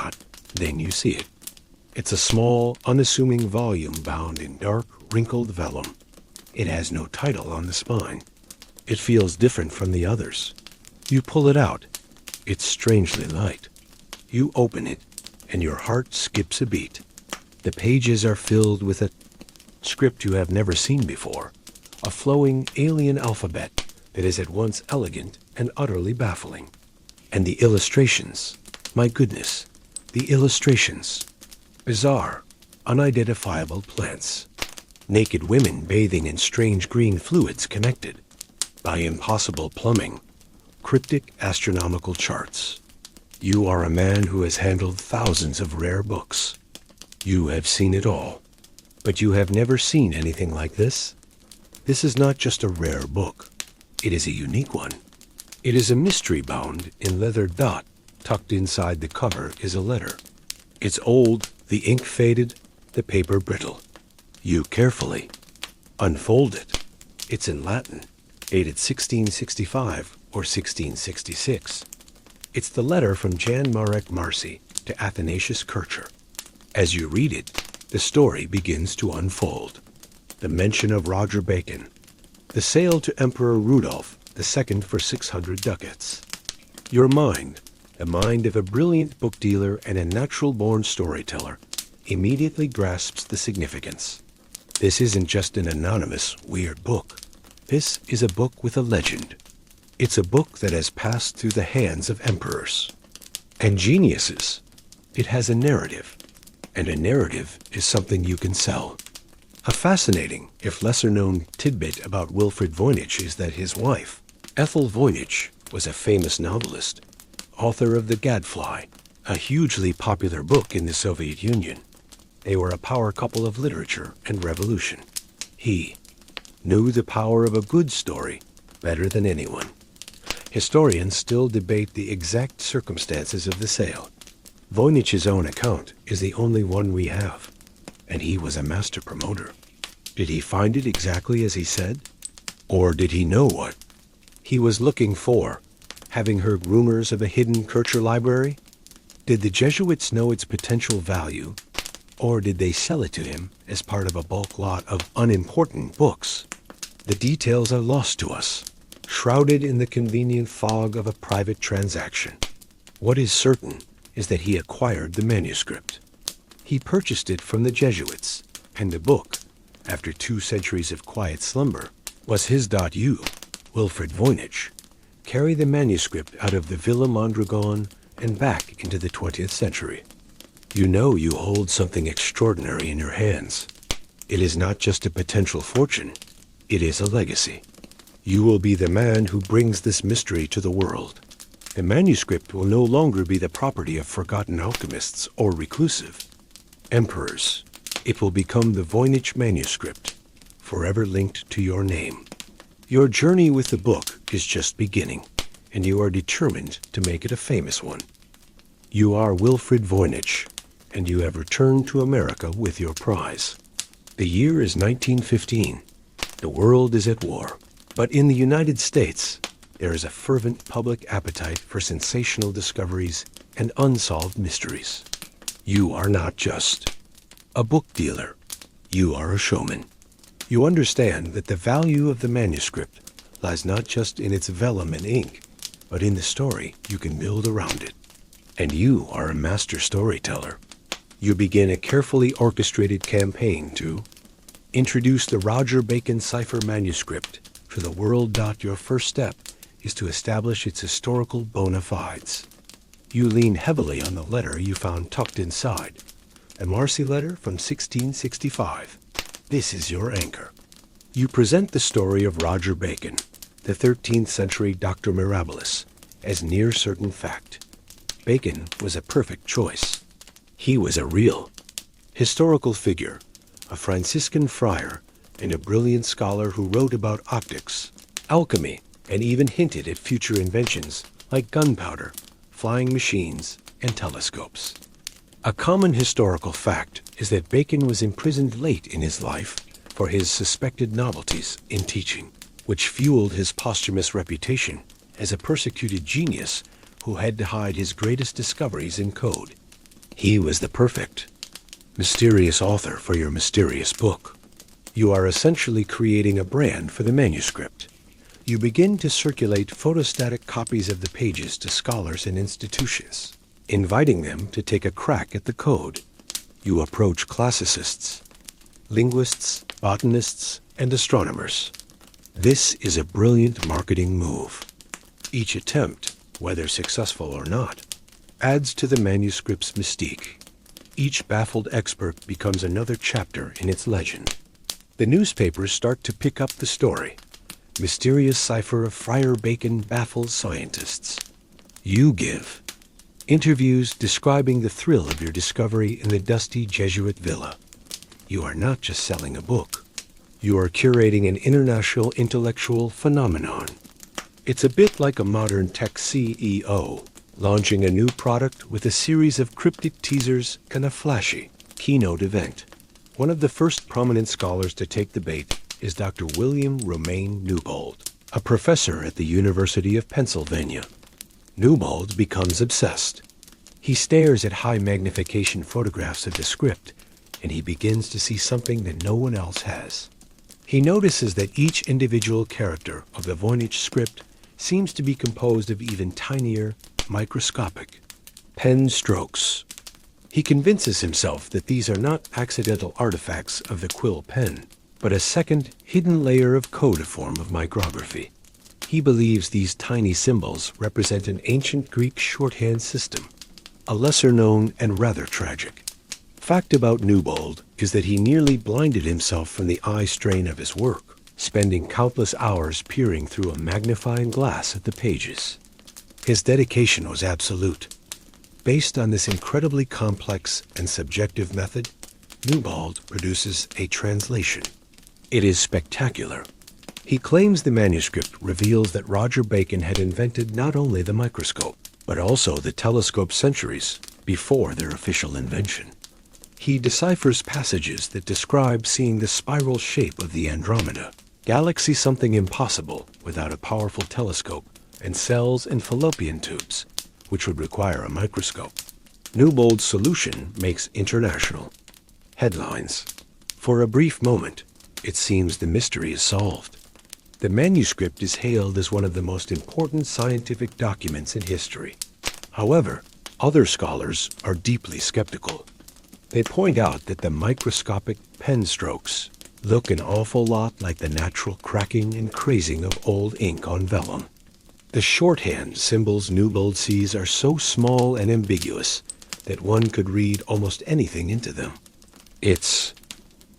Then you see it. It's a small, unassuming volume bound in dark, wrinkled vellum. It has no title on the spine. It feels different from the others. You pull it out. It's strangely light. You open it, and your heart skips a beat. The pages are filled with a script you have never seen before, a flowing alien alphabet that is at once elegant and utterly baffling. And the illustrations, my goodness, the illustrations. Bizarre, unidentifiable plants. Naked women bathing in strange green fluids connected by impossible plumbing. Cryptic astronomical charts. You are a man who has handled thousands of rare books. You have seen it all. But you have never seen anything like this. This is not just a rare book. It is a unique one. It is a mystery bound in leather dot. Tucked inside the cover is a letter. It's old, the ink faded, the paper brittle. You carefully unfold it. It's in Latin, dated 1665 or 1666. It's the letter from Jan Marek Marcy to Athanasius Kircher. As you read it, the story begins to unfold. The mention of Roger Bacon. The sale to Emperor Rudolph II for 600 ducats. Your mind, the mind of a brilliant book dealer and a natural-born storyteller, immediately grasps the significance. This isn't just an anonymous, weird book. This is a book with a legend. It's a book that has passed through the hands of emperors and geniuses. It has a narrative, and a narrative is something you can sell. A fascinating, if lesser-known, tidbit about Wilfrid Voynich is that his wife, Ethel Voynich, was a famous novelist, author of The Gadfly, a hugely popular book in the Soviet Union. They were a power couple of literature and revolution. He knew the power of a good story better than anyone. Historians still debate the exact circumstances of the sale. Voynich's own account is the only one we have, and he was a master promoter. Did he find it exactly as he said? Or did he know what he was looking for, having heard rumors of a hidden Kircher library? Did the Jesuits know its potential value, or did they sell it to him as part of a bulk lot of unimportant books? The details are lost to us, shrouded in the convenient fog of a private transaction. What is certain is that he acquired the manuscript. He purchased it from the Jesuits, and the book, after 2 centuries of quiet slumber, was his. You, Wilfrid Voynich, carry the manuscript out of the Villa Mondragon and back into the 20th century. You know you hold something extraordinary in your hands. It is not just a potential fortune, it is a legacy. You will be the man who brings this mystery to the world. The manuscript will no longer be the property of forgotten alchemists or reclusive emperors. It will become the Voynich Manuscript, forever linked to your name. Your journey with the book is just beginning, and you are determined to make it a famous one. You are Wilfrid Voynich, and you have returned to America with your prize. The year is 1915. The world is at war. But in the United States, there is a fervent public appetite for sensational discoveries and unsolved mysteries. You are not just a book dealer. You are a showman. You understand that the value of the manuscript lies not just in its vellum and ink, but in the story you can build around it. And you are a master storyteller. You begin a carefully orchestrated campaign to introduce the Roger Bacon cipher manuscript to the world. Your first step is to establish its historical bona fides. You lean heavily on the letter you found tucked inside, a Marcy letter from 1665. This is your anchor. You present the story of Roger Bacon, the 13th century Dr. Mirabilis, as near certain fact. Bacon was a perfect choice. He was a real historical figure, a Franciscan friar, and a brilliant scholar who wrote about optics, alchemy, and even hinted at future inventions like gunpowder, flying machines, and telescopes. A common historical fact is that Bacon was imprisoned late in his life for his suspected novelties in teaching, which fueled his posthumous reputation as a persecuted genius who had to hide his greatest discoveries in code. He was the perfect, mysterious author for your mysterious book. You are essentially creating a brand for the manuscript. You begin to circulate photostatic copies of the pages to scholars and institutions, inviting them to take a crack at the code. You approach classicists, linguists, botanists, and astronomers. This is a brilliant marketing move. Each attempt, whether successful or not, adds to the manuscript's mystique. Each baffled expert becomes another chapter in its legend. The newspapers start to pick up the story. Mysterious cipher of Friar Bacon baffles scientists. You give interviews describing the thrill of your discovery in the dusty Jesuit villa. You are not just selling a book. You are curating an international intellectual phenomenon. It's a bit like a modern tech CEO launching a new product with a series of cryptic teasers and a flashy keynote event. One of the first prominent scholars to take the bait is Dr. William Romaine Newbold, a professor at the University of Pennsylvania. Newbold becomes obsessed. He stares at high magnification photographs of the script, and he begins to see something that no one else has. He notices that each individual character of the Voynich script seems to be composed of even tinier, microscopic pen strokes. He convinces himself that these are not accidental artifacts of the quill pen, but a second, hidden layer of codeiform of micrography. He believes these tiny symbols represent an ancient Greek shorthand system, a lesser-known and rather tragic fact about Newbold is that he nearly blinded himself from the eye strain of his work, spending countless hours peering through a magnifying glass at the pages. His dedication was absolute. Based on this incredibly complex and subjective method, Newbold produces a translation. It is spectacular. He claims the manuscript reveals that Roger Bacon had invented not only the microscope, but also the telescope centuries before their official invention. He deciphers passages that describe seeing the spiral shape of the Andromeda, galaxy something impossible without a powerful telescope, and cells in fallopian tubes, which would require a microscope. Newbold's solution makes international headlines. For a brief moment, it seems the mystery is solved. The manuscript is hailed as one of the most important scientific documents in history. However, other scholars are deeply skeptical. They point out that the microscopic pen strokes look an awful lot like the natural cracking and crazing of old ink on vellum. The shorthand symbols Newbold sees are so small and ambiguous that one could read almost anything into them. It's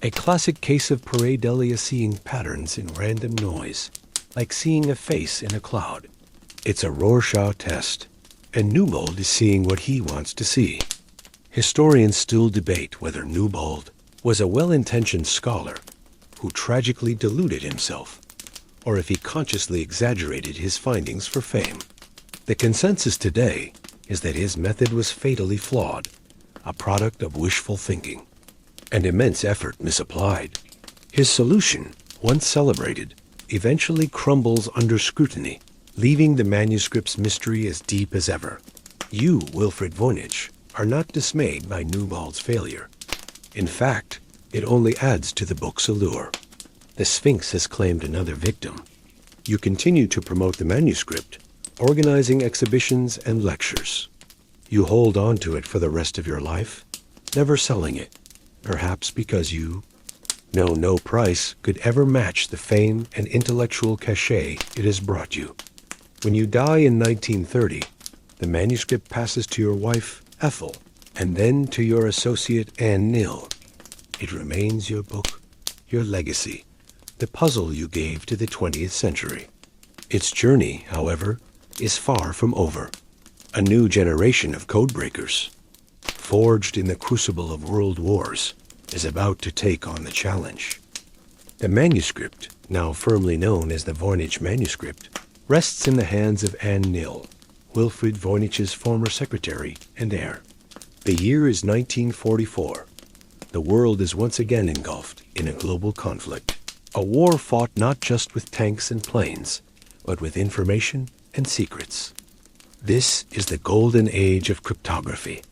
a classic case of pareidolia seeing patterns in random noise, like seeing a face in a cloud. It's a Rorschach test, and Newbold is seeing what he wants to see. Historians still debate whether Newbold was a well-intentioned scholar who tragically deluded himself, or if he consciously exaggerated his findings for fame. The consensus today is that his method was fatally flawed, a product of wishful thinking, and immense effort misapplied. His solution, once celebrated, eventually crumbles under scrutiny, leaving the manuscript's mystery as deep as ever. You, Wilfred Voynich, are not dismayed by Newbold's failure. In fact, it only adds to the book's allure. The Sphinx has claimed another victim. You continue to promote the manuscript, organizing exhibitions and lectures. You hold on to it for the rest of your life, never selling it, perhaps because you know no price could ever match the fame and intellectual cachet it has brought you. When you die in 1930, the manuscript passes to your wife, Ethel, and then to your associate, Anne Nill. It remains your book, your legacy, the puzzle you gave to the 20th century. Its journey, however, is far from over. A new generation of codebreakers, forged in the crucible of world wars, is about to take on the challenge. The manuscript, now firmly known as the Voynich Manuscript, rests in the hands of Anne Nill, Wilfrid Voynich's former secretary and heir. The year is 1944. The world is once again engulfed in a global conflict. A war fought not just with tanks and planes, but with information and secrets. This is the golden age of cryptography.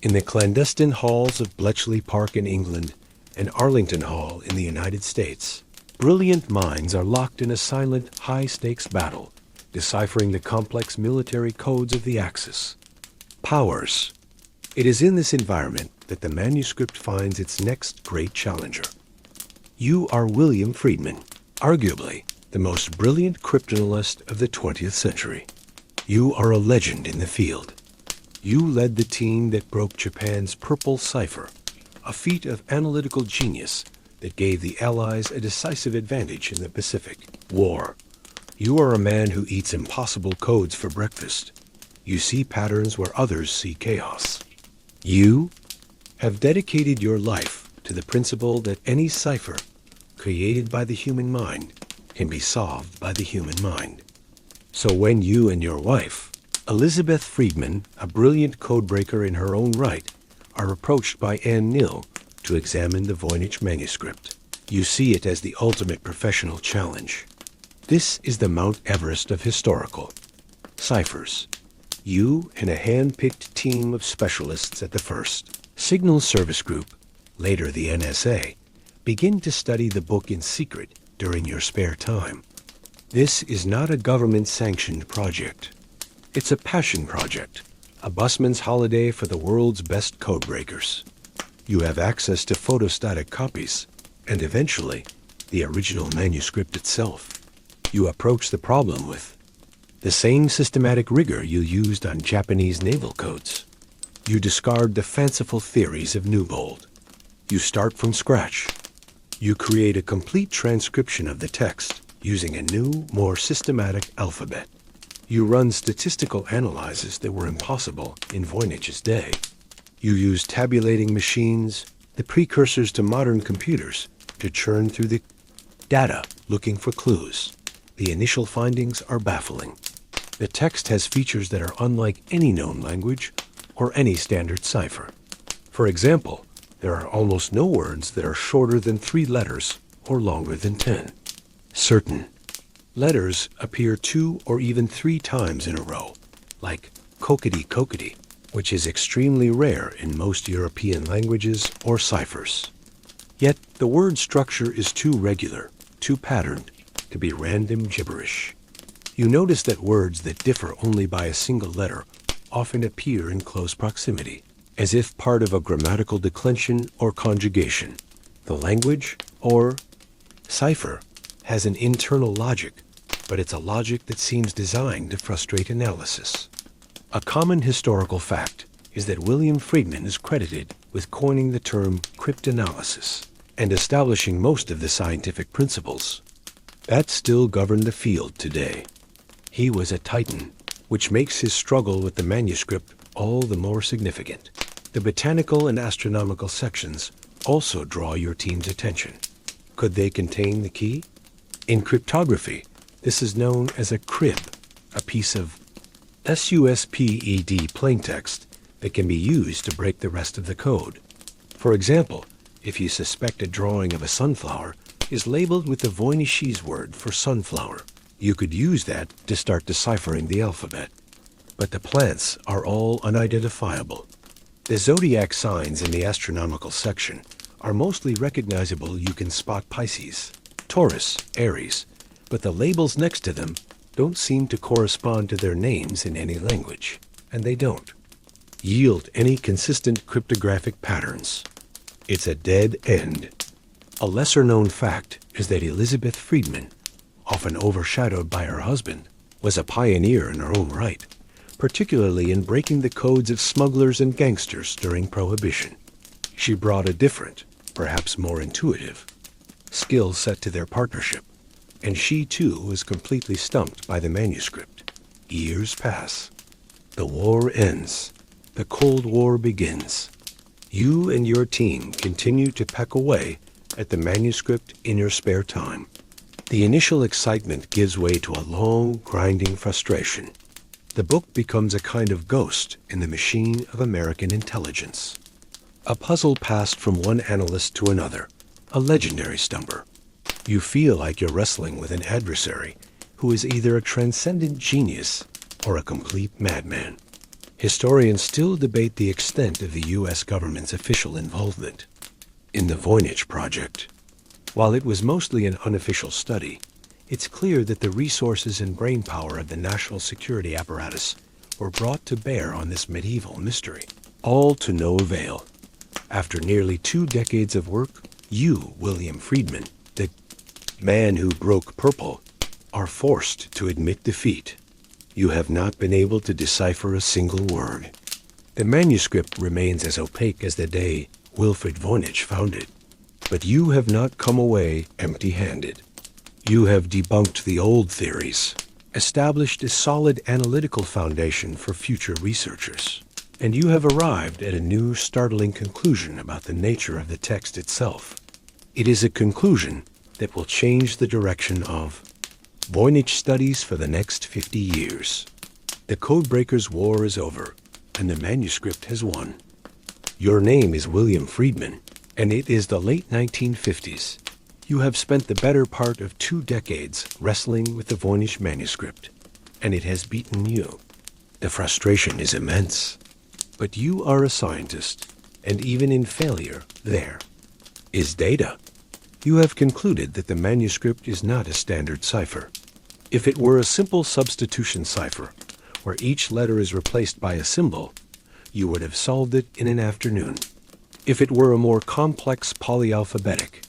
In the clandestine halls of Bletchley Park in England and Arlington Hall in the United States, brilliant minds are locked in a silent, high-stakes battle, deciphering the complex military codes of the Axis. Powers. It is in this environment that the manuscript finds its next great challenger. You are William Friedman, arguably the most brilliant cryptanalyst of the 20th century. You are a legend in the field. You led the team that broke Japan's purple cipher, a feat of analytical genius that gave the Allies a decisive advantage in the Pacific War. You are a man who eats impossible codes for breakfast. You see patterns where others see chaos. You have dedicated your life to the principle that any cipher created by the human mind can be solved by the human mind. So when you and your wife, Elizabeth Friedman, a brilliant codebreaker in her own right, are approached by Anne Nill to examine the Voynich Manuscript, you see it as the ultimate professional challenge. This is the Mount Everest of historical ciphers. You and a hand-picked team of specialists at the first Signal Service Group, later the NSA, begin to study the book in secret during your spare time. This is not a government-sanctioned project. It's a passion project, a busman's holiday for the world's best codebreakers. You have access to photostatic copies, and eventually, the original manuscript itself. You approach the problem with the same systematic rigor you used on Japanese naval codes. You discard the fanciful theories of Newbold. You start from scratch. You create a complete transcription of the text using a new, more systematic alphabet. You run statistical analyses that were impossible in Voynich's day. You use tabulating machines, the precursors to modern computers, to churn through the data looking for clues. The initial findings are baffling. The text has features that are unlike any known language or any standard cipher. For example, there are almost no words that are shorter than 3 letters or longer than 10. Certain letters appear 2 or even 3 times in a row, like kokety, which is extremely rare in most European languages or ciphers. Yet the word structure is too regular, too patterned, to be random gibberish. You notice that words that differ only by a single letter often appear in close proximity, as if part of a grammatical declension or conjugation. The language, or cipher, has an internal logic, but it's a logic that seems designed to frustrate analysis. A common historical fact is that William Friedman is credited with coining the term cryptanalysis and establishing most of the scientific principles that still govern the field today. He was a titan, which makes his struggle with the manuscript all the more significant. The botanical and astronomical sections also draw your team's attention. Could they contain the key? In cryptography, this is known as a crib, a piece of SUSPED plaintext that can be used to break the rest of the code. For example, if you suspect a drawing of a sunflower is labeled with the Voynichese word for sunflower, you could use that to start deciphering the alphabet. But the plants are all unidentifiable. The zodiac signs in the astronomical section are mostly recognizable. You can spot Pisces, Taurus, Aries, but the labels next to them don't seem to correspond to their names in any language, and they don't yield any consistent cryptographic patterns. It's a dead end. A lesser-known fact is that Elizabeth Friedman, often overshadowed by her husband, was a pioneer in her own right, particularly in breaking the codes of smugglers and gangsters during Prohibition. She brought a different, perhaps more intuitive, skill set to their partnership. and she too was completely stumped by the manuscript. Years pass. The war ends. The Cold War begins. You and your team continue to peck away at the manuscript in your spare time. The initial excitement gives way to a long, grinding frustration. The book becomes a kind of ghost in the machine of American intelligence. A puzzle passed from one analyst to another, a legendary stumper. You feel like you're wrestling with an adversary who is either a transcendent genius or a complete madman. Historians still debate the extent of the U.S. government's official involvement in the Voynich project. While it was mostly an unofficial study, it's clear that the resources and brainpower of the national security apparatus were brought to bear on this medieval mystery, all to no avail. After nearly 2 decades of work, you, William Friedman, the man who broke purple, are forced to admit defeat. You have not been able to decipher a single word. The manuscript remains as opaque as the day Wilfrid Voynich found it. But you have not come away empty-handed. You have debunked the old theories, established a solid analytical foundation for future researchers, and you have arrived at a new startling conclusion about the nature of the text itself. It is a conclusion that will change the direction of Voynich studies for the next 50 years. The Codebreakers' war is over, and the manuscript has won. Your name is William Friedman, and it is the late 1950s. You have spent the better part of 2 decades wrestling with the Voynich manuscript, and it has beaten you. The frustration is immense. But you are a scientist, and even in failure, there is data. You have concluded that the manuscript is not a standard cipher. If it were a simple substitution cipher, where each letter is replaced by a symbol, you would have solved it in an afternoon. If it were a more complex polyalphabetic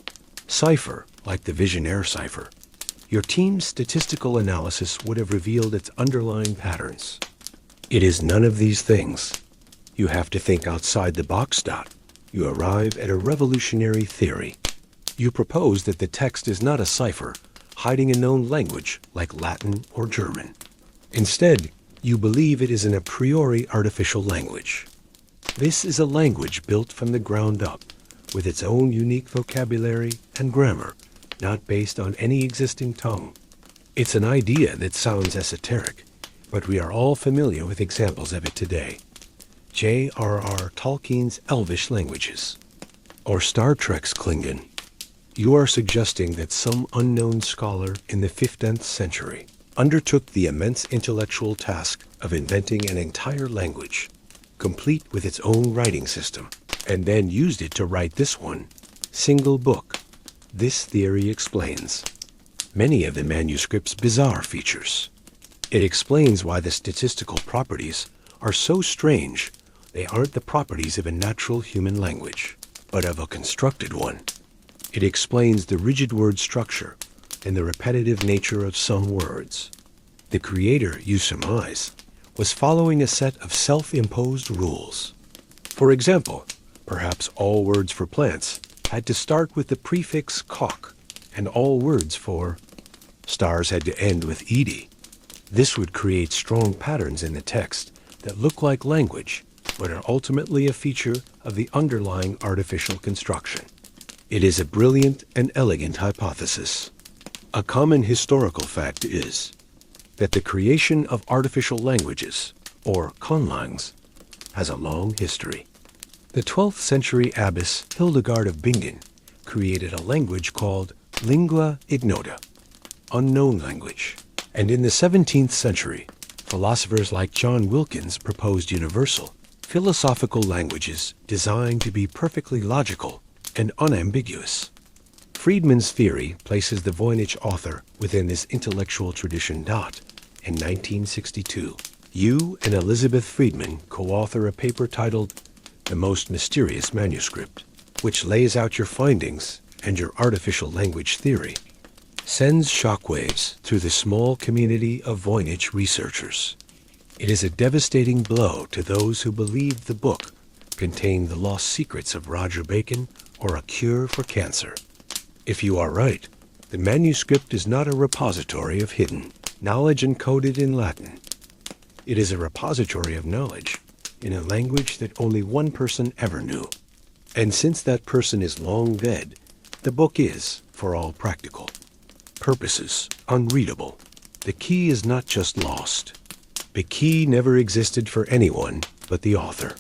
cipher, like the Visionaire cipher, your team's statistical analysis would have revealed its underlying patterns. It is none of these things. You have to think outside the box. You arrive at a revolutionary theory. You propose that the text is not a cipher hiding a known language like Latin or German. Instead, you believe it is an a priori artificial language. This is a language built from the ground up, with its own unique vocabulary and grammar, not based on any existing tongue. It's an idea that sounds esoteric, but we are all familiar with examples of it today. J.R.R. Tolkien's Elvish languages, or Star Trek's Klingon. You are suggesting that some unknown scholar in the 15th century undertook the immense intellectual task of inventing an entire language, complete with its own writing system, and then used it to write this one single book. This theory explains many of the manuscript's bizarre features. It explains why the statistical properties are so strange. They aren't the properties of a natural human language, but of a constructed one. It explains the rigid word structure and the repetitive nature of some words. The creator, you surmise, was following a set of self-imposed rules. For example, perhaps all words for plants had to start with the prefix "cock," and all words for stars had to end with "ed." This would create strong patterns in the text that look like language, but are ultimately a feature of the underlying artificial construction. It is a brilliant and elegant hypothesis. A common historical fact is that the creation of artificial languages, or conlangs, has a long history. The 12th century abbess Hildegard of Bingen created a language called lingua ignota, unknown language. And in the 17th century, philosophers like John Wilkins proposed universal, philosophical languages designed to be perfectly logical and unambiguous. Friedman's theory places the Voynich author within this intellectual tradition. In 1962, you and Elizabeth Friedman co-author a paper titled The Most Mysterious Manuscript, which lays out your findings and your artificial language theory. Sends shockwaves through the small community of Voynich researchers. It is a devastating blow to those who believed the book contained the lost secrets of Roger Bacon or a cure for cancer. If you are right, The manuscript is not a repository of hidden knowledge encoded in Latin. It is a repository of knowledge in a language that only one person ever knew. And since that person is long dead, the book is, for all practical purposes, unreadable. The key is not just lost. The key never existed for anyone but the author.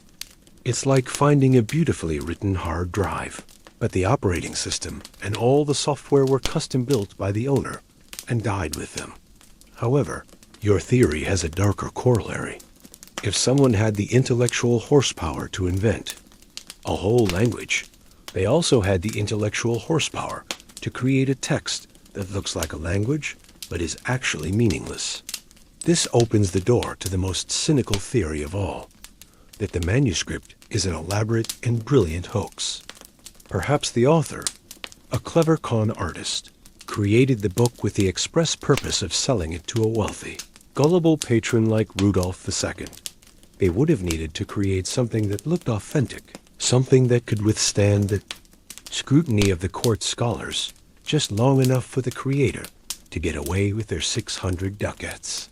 It's like finding a beautifully written hard drive, but the operating system and all the software were custom built by the owner and died with them. However, your theory has a darker corollary. If someone had the intellectual horsepower to invent a whole language, they also had the intellectual horsepower to create a text that looks like a language but is actually meaningless. This opens the door to the most cynical theory of all, that the manuscript is an elaborate and brilliant hoax. Perhaps the author, a clever con artist, created the book with the express purpose of selling it to a wealthy, gullible patron like Rudolph II. They would have needed to create something that looked authentic, something that could withstand the scrutiny of the court scholars, just long enough for the creator to get away with their 600 ducats.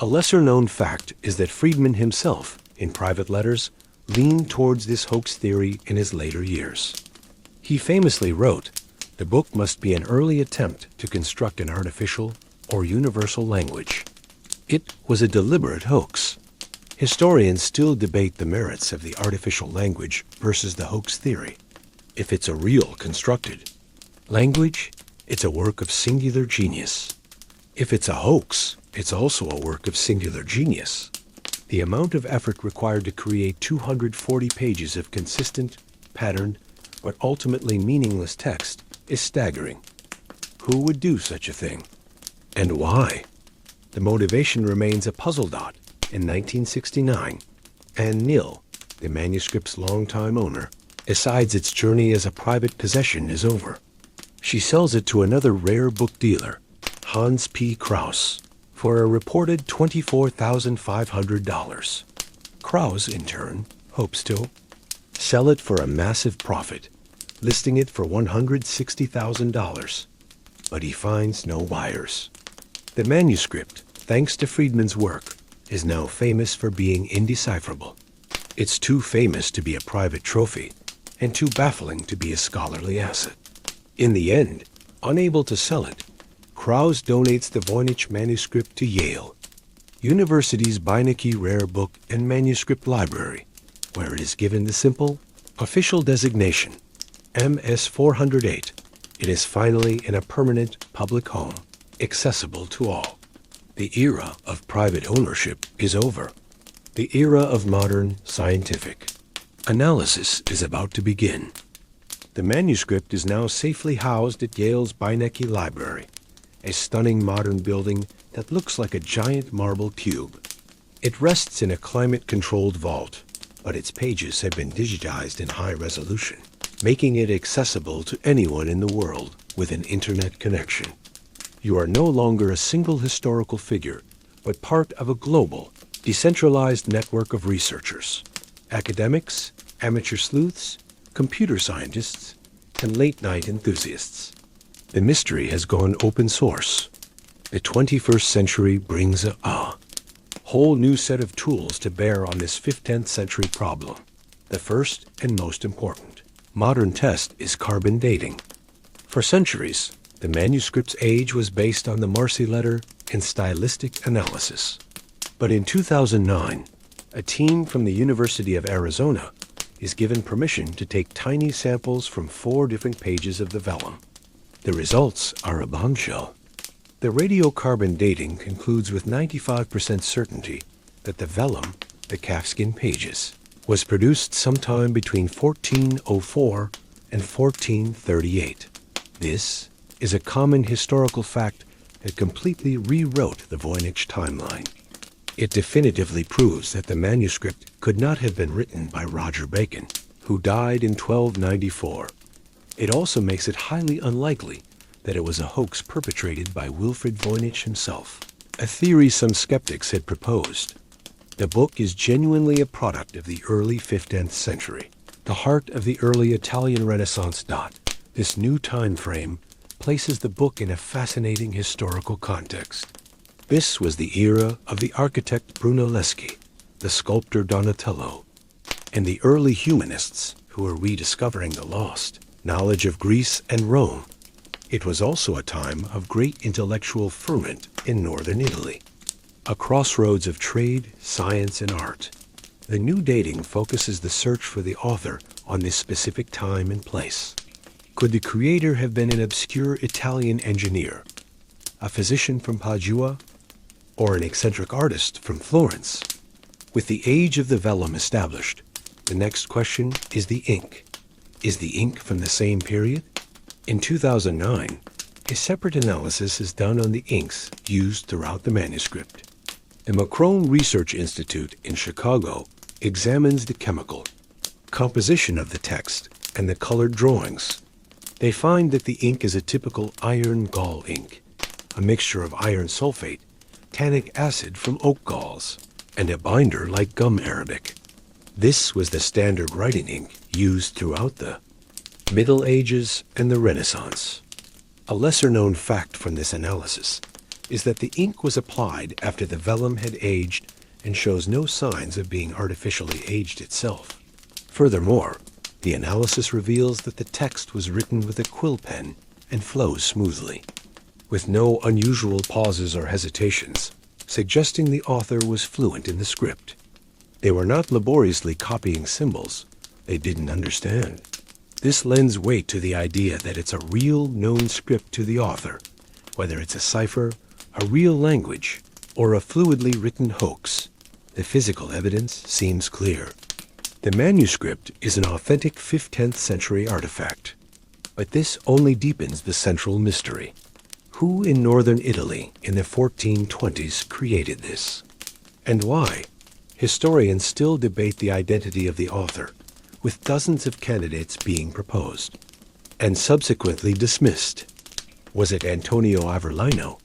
A lesser-known fact is that Friedman himself, in private letters, leaned towards this hoax theory in his later years. He famously wrote, "The book must be an early attempt to construct an artificial or universal language." It was a deliberate hoax. Historians still debate the merits of the artificial language versus the hoax theory. If it's a real constructed language, it's a work of singular genius. If it's a hoax, it's also a work of singular genius. The amount of effort required to create 240 pages of consistent, patterned, but ultimately meaningless text is staggering. Who would do such a thing? And why? The motivation remains a puzzle dot in 1969, and Nil, the manuscript's longtime owner, decides its journey as a private possession is over. She sells it to another rare book dealer, Hans P. Krauss, for a reported $24,500. Krauss, in turn, hopes to sell it for a massive profit, listing it for $160,000. But he finds no buyers. The manuscript, thanks to Friedman's work, is now famous for being indecipherable. It's too famous to be a private trophy, and too baffling to be a scholarly asset. In the end, unable to sell it, Krauss donates the Voynich Manuscript to Yale University's Beinecke Rare Book and Manuscript Library, where it is given the simple, official designation, MS 408. It is finally in a permanent public home, accessible to all. The era of private ownership is over. The era of modern scientific analysis is about to begin. The manuscript is now safely housed at Yale's Beinecke Library, a stunning modern building that looks like a giant marble cube. It rests in a climate-controlled vault, but its pages have been digitized in high resolution, making it accessible to anyone in the world with an internet connection. You are no longer a single historical figure, but part of a global, decentralized network of researchers, academics, amateur sleuths, computer scientists, and late-night enthusiasts. The mystery has gone open source. The 21st century brings a whole new set of tools to bear on this 15th century problem. The first and most important modern test is carbon dating. For centuries, the manuscript's age was based on the Marcy letter and stylistic analysis. But in 2009, a team from the University of Arizona is given permission to take tiny samples from 4 different pages of the vellum. The results are a bombshell. The radiocarbon dating concludes with 95% certainty that the vellum, the calfskin pages, was produced sometime between 1404 and 1438. This is a common historical fact that completely rewrote the Voynich timeline. It definitively proves that the manuscript could not have been written by Roger Bacon, who died in 1294. It also makes it highly unlikely that it was a hoax perpetrated by Wilfrid Voynich himself, a theory some skeptics had proposed. The book is genuinely a product of the early 15th century, the heart of the early Italian Renaissance. This new time frame places the book in a fascinating historical context. This was the era of the architect Brunelleschi, the sculptor Donatello, and the early humanists who were rediscovering the lost knowledge of Greece and Rome. It was also a time of great intellectual ferment in northern Italy, a crossroads of trade, science, and art. The new dating focuses the search for the author on this specific time and place. Could the creator have been an obscure Italian engineer, a physician from Padua, or an eccentric artist from Florence? With the age of the vellum established, the next question is the ink. Is the ink from the same period? In 2009, a separate analysis is done on the inks used throughout the manuscript. The Macron Research Institute in Chicago examines the chemical composition of the text and the colored drawings. They find that the ink is a typical iron gall ink, a mixture of iron sulfate, tannic acid from oak galls, and a binder like gum arabic. This was the standard writing ink used throughout the Middle Ages and the Renaissance. A lesser-known fact from this analysis is that the ink was applied after the vellum had aged and shows no signs of being artificially aged itself. Furthermore, the analysis reveals that the text was written with a quill pen and flows smoothly, with no unusual pauses or hesitations, suggesting the author was fluent in the script. They were not laboriously copying symbols they didn't understand. This lends weight to the idea that it's a real known script to the author, whether it's a cipher, a real language, or a fluidly written hoax. The physical evidence seems clear. The manuscript is an authentic 5th-10th century artifact, but this only deepens the central mystery. Who in northern Italy in the 1420s created this? And why? Historians still debate the identity of the author, with dozens of candidates being proposed and subsequently dismissed. Was it Antonio Averlino,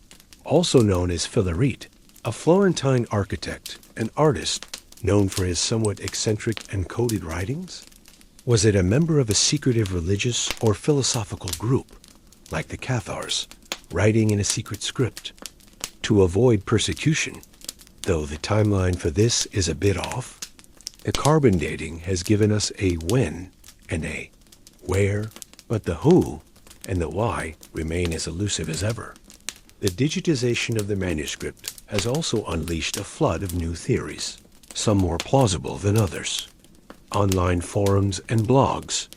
also known as Filarete, a Florentine architect and artist known for his somewhat eccentric and coded writings? Was it a member of a secretive religious or philosophical group, like the Cathars, writing in a secret script to avoid persecution? Though the timeline for this is a bit off, the carbon dating has given us a when and a where, but the who and the why remain as elusive as ever. The digitization of the manuscript has also unleashed a flood of new theories, some more plausible than others. Online forums and blogs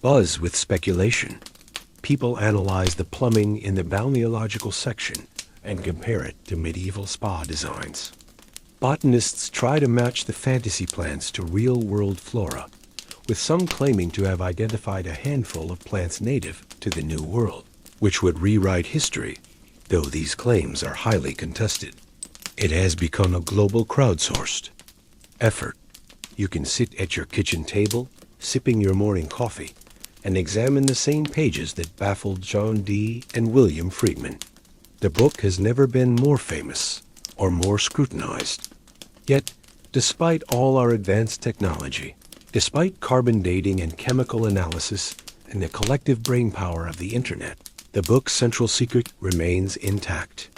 buzz with speculation. People analyze the plumbing in the balneological section and compare it to medieval spa designs. Botanists try to match the fantasy plants to real-world flora, with some claiming to have identified a handful of plants native to the New World, which would rewrite history, though these claims are highly contested. It has become a global crowdsourced effort. You can sit at your kitchen table, sipping your morning coffee, and examine the same pages that baffled John Dee and William Friedman. The book has never been more famous or more scrutinized. Yet, despite all our advanced technology, despite carbon dating and chemical analysis and the collective brainpower of the internet, the book's central secret remains intact.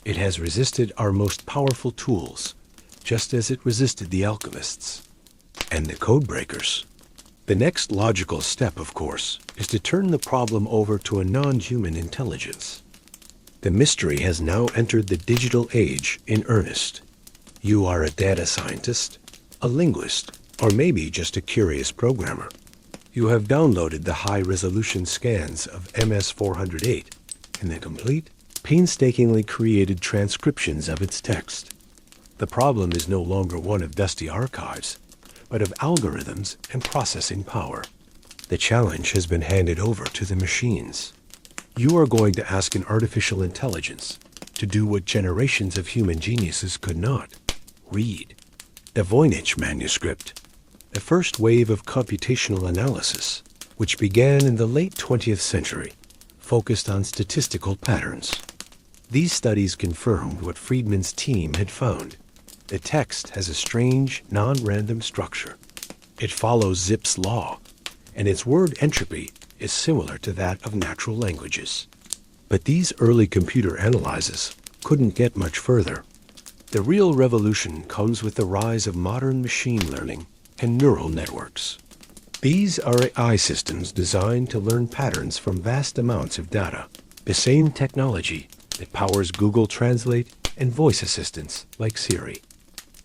It has resisted our most powerful tools, just as it resisted the alchemists and the codebreakers. The next logical step, of course, is to turn the problem over to a non-human intelligence. The mystery has now entered the digital age in earnest. You are a data scientist, a linguist, or maybe just a curious programmer. You have downloaded the high-resolution scans of MS-408 and the complete, painstakingly created transcriptions of its text. The problem is no longer one of dusty archives, but of algorithms and processing power. The challenge has been handed over to the machines. You are going to ask an artificial intelligence to do what generations of human geniuses could not: read. The Voynich Manuscript, the first wave of computational analysis, which began in the late 20th century, focused on statistical patterns. These studies confirmed what Friedman's team had found. The text has a strange, non-random structure. It follows Zipf's law, and its word entropy is similar to that of natural languages. But these early computer analyzers couldn't get much further. The real revolution comes with the rise of modern machine learning and neural networks. These are AI systems designed to learn patterns from vast amounts of data, the same technology that powers Google Translate and voice assistants like Siri.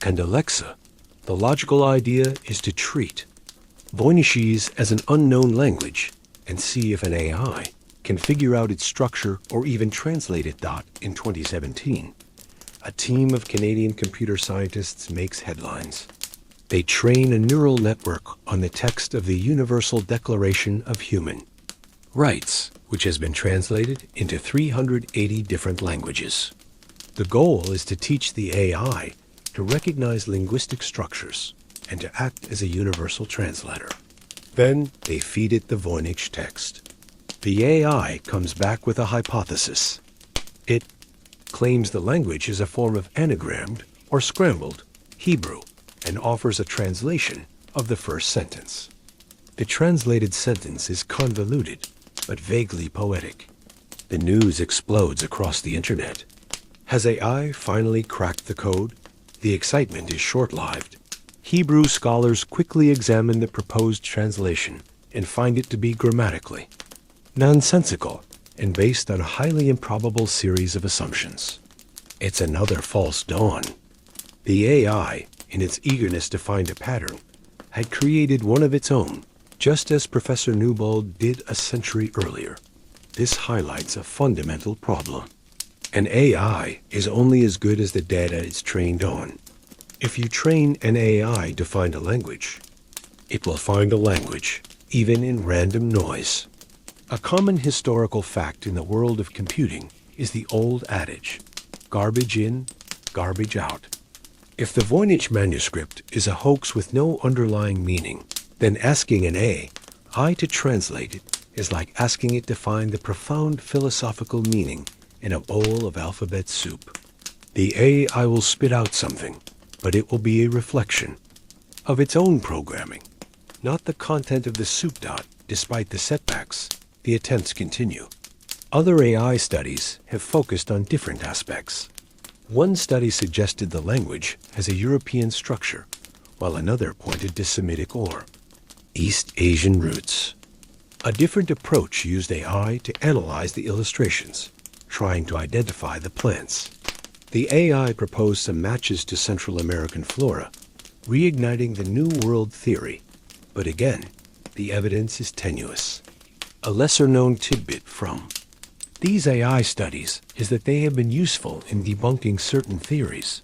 And Alexa, the logical idea is to treat Voynich as an unknown language and see if an AI can figure out its structure or even translate it. In 2017, a team of Canadian computer scientists makes headlines. They train a neural network on the text of the Universal Declaration of Human Rights, which has been translated into 380 different languages. The goal is to teach the AI to recognize linguistic structures and to act as a universal translator. Then they feed it the Voynich text. The AI comes back with a hypothesis. It claims the language is a form of anagrammed or scrambled Hebrew and offers a translation of the first sentence. The translated sentence is convoluted but vaguely poetic. The news explodes across the internet. Has AI finally cracked the code? The excitement is short-lived. Hebrew scholars quickly examine the proposed translation and find it to be grammatically nonsensical and based on a highly improbable series of assumptions. It's another false dawn. The AI, in its eagerness to find a pattern, had created one of its own, just as Professor Newbold did a century earlier. This highlights a fundamental problem. An AI is only as good as the data it's trained on. If you train an AI to find a language, it will find a language, even in random noise. A common historical fact in the world of computing is the old adage, garbage in, garbage out. If the Voynich Manuscript is a hoax with no underlying meaning, then asking an AI to translate it is like asking it to find the profound philosophical meaning in a bowl of alphabet soup. The AI will spit out something, but it will be a reflection of its own programming, not the content of the soup. Despite the setbacks, the attempts continue. Other AI studies have focused on different aspects. One study suggested the language has a European structure, while another pointed to Semitic or East Asian roots. A different approach used AI to analyze the illustrations, trying to identify the plants. The AI proposed some matches to Central American flora, reigniting the New World theory. But again, the evidence is tenuous. A lesser-known tidbit from these AI studies is that they have been useful in debunking certain theories.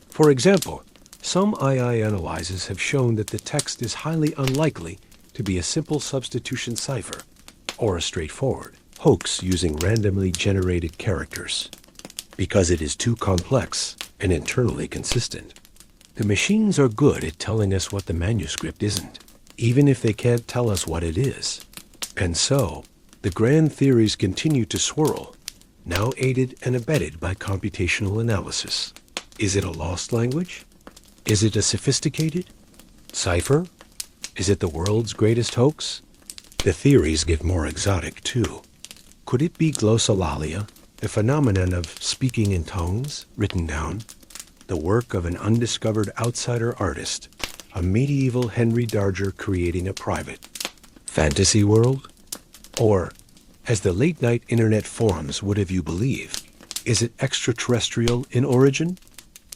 For example, some AI analyzers have shown that the text is highly unlikely to be a simple substitution cipher or a straightforward hoax using randomly generated characters, because it is too complex and internally consistent. The machines are good at telling us what the manuscript isn't, even if they can't tell us what it is. And so, the grand theories continue to swirl, now aided and abetted by computational analysis. Is it a lost language? Is it a sophisticated cipher? Is it the world's greatest hoax? The theories get more exotic, too. Could it be glossolalia, the phenomenon of speaking in tongues written down, the work of an undiscovered outsider artist, a medieval Henry Darger creating a private fantasy world? Or, as the late-night internet forums would have you believe, is it extraterrestrial in origin?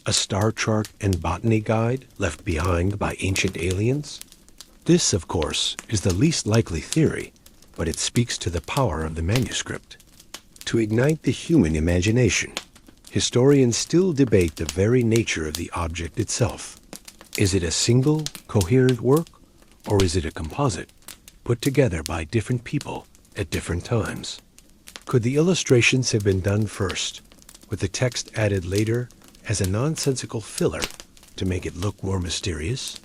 A star chart and botany guide left behind by ancient aliens? This, of course, is the least likely theory, but it speaks to the power of the manuscript. To ignite the human imagination, historians still debate the very nature of the object itself. Is it a single, coherent work, or is it a composite, put together by different people at different times? Could the illustrations have been done first, with the text added later as a nonsensical filler to make it look more mysterious?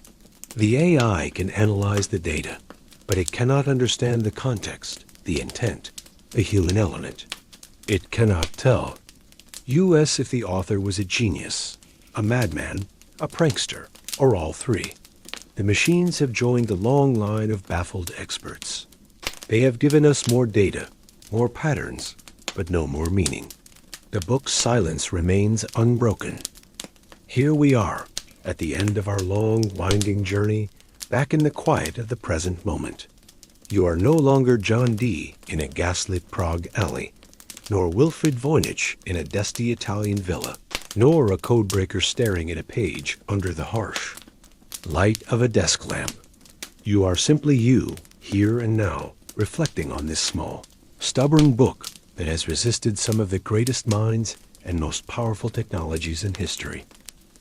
The AI can analyze the data, but it cannot understand the context, the intent, the human element. It cannot tell us if the author was a genius, a madman, a prankster, or all three. The machines have joined the long line of baffled experts. They have given us more data, more patterns, but no more meaning. The book's silence remains unbroken. Here we are, at the end of our long, winding journey, back in the quiet of the present moment. You are no longer John Dee in a gaslit Prague alley, nor Wilfred Voynich in a dusty Italian villa, nor a codebreaker staring at a page under the harsh light of a desk lamp. You are simply you, here and now, reflecting on this small, stubborn book that has resisted some of the greatest minds and most powerful technologies in history.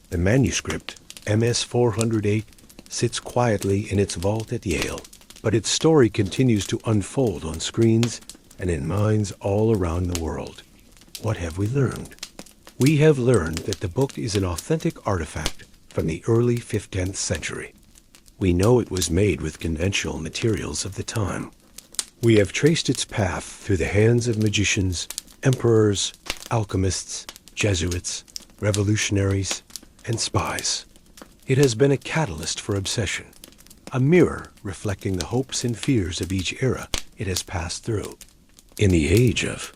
The manuscript, MS 408, sits quietly in its vault at Yale, but its story continues to unfold on screens and in minds all around the world. What have we learned? We have learned that the book is an authentic artifact from the early 15th century. We know it was made with conventional materials of the time. We have traced its path through the hands of magicians, emperors, alchemists, Jesuits, revolutionaries, and spies. It has been a catalyst for obsession, a mirror reflecting the hopes and fears of each era it has passed through. In the age of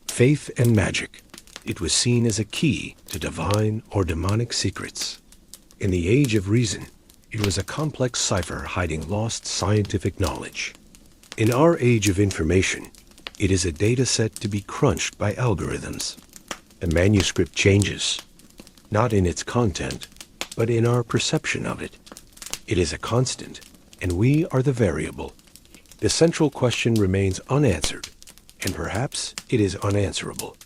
faith and magic, it was seen as a key to divine or demonic secrets. In the age of reason, it was a complex cipher hiding lost scientific knowledge. In our age of information, it is a data set to be crunched by algorithms. The manuscript changes, not in its content, but in our perception of it. It is a constant, and we are the variable. The central question remains unanswered, and perhaps it is unanswerable.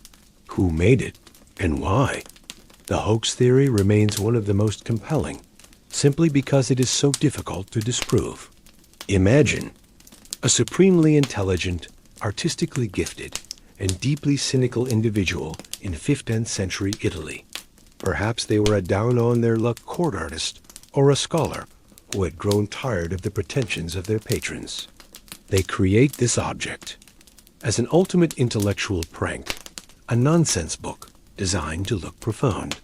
Who made it, and why? The hoax theory remains one of the most compelling, simply because it is so difficult to disprove. Imagine a supremely intelligent, artistically gifted, and deeply cynical individual in 15th century Italy. Perhaps they were a down-on-their-luck court artist or a scholar who had grown tired of the pretensions of their patrons. They create this object as an ultimate intellectual prank, a nonsense book designed to look profound.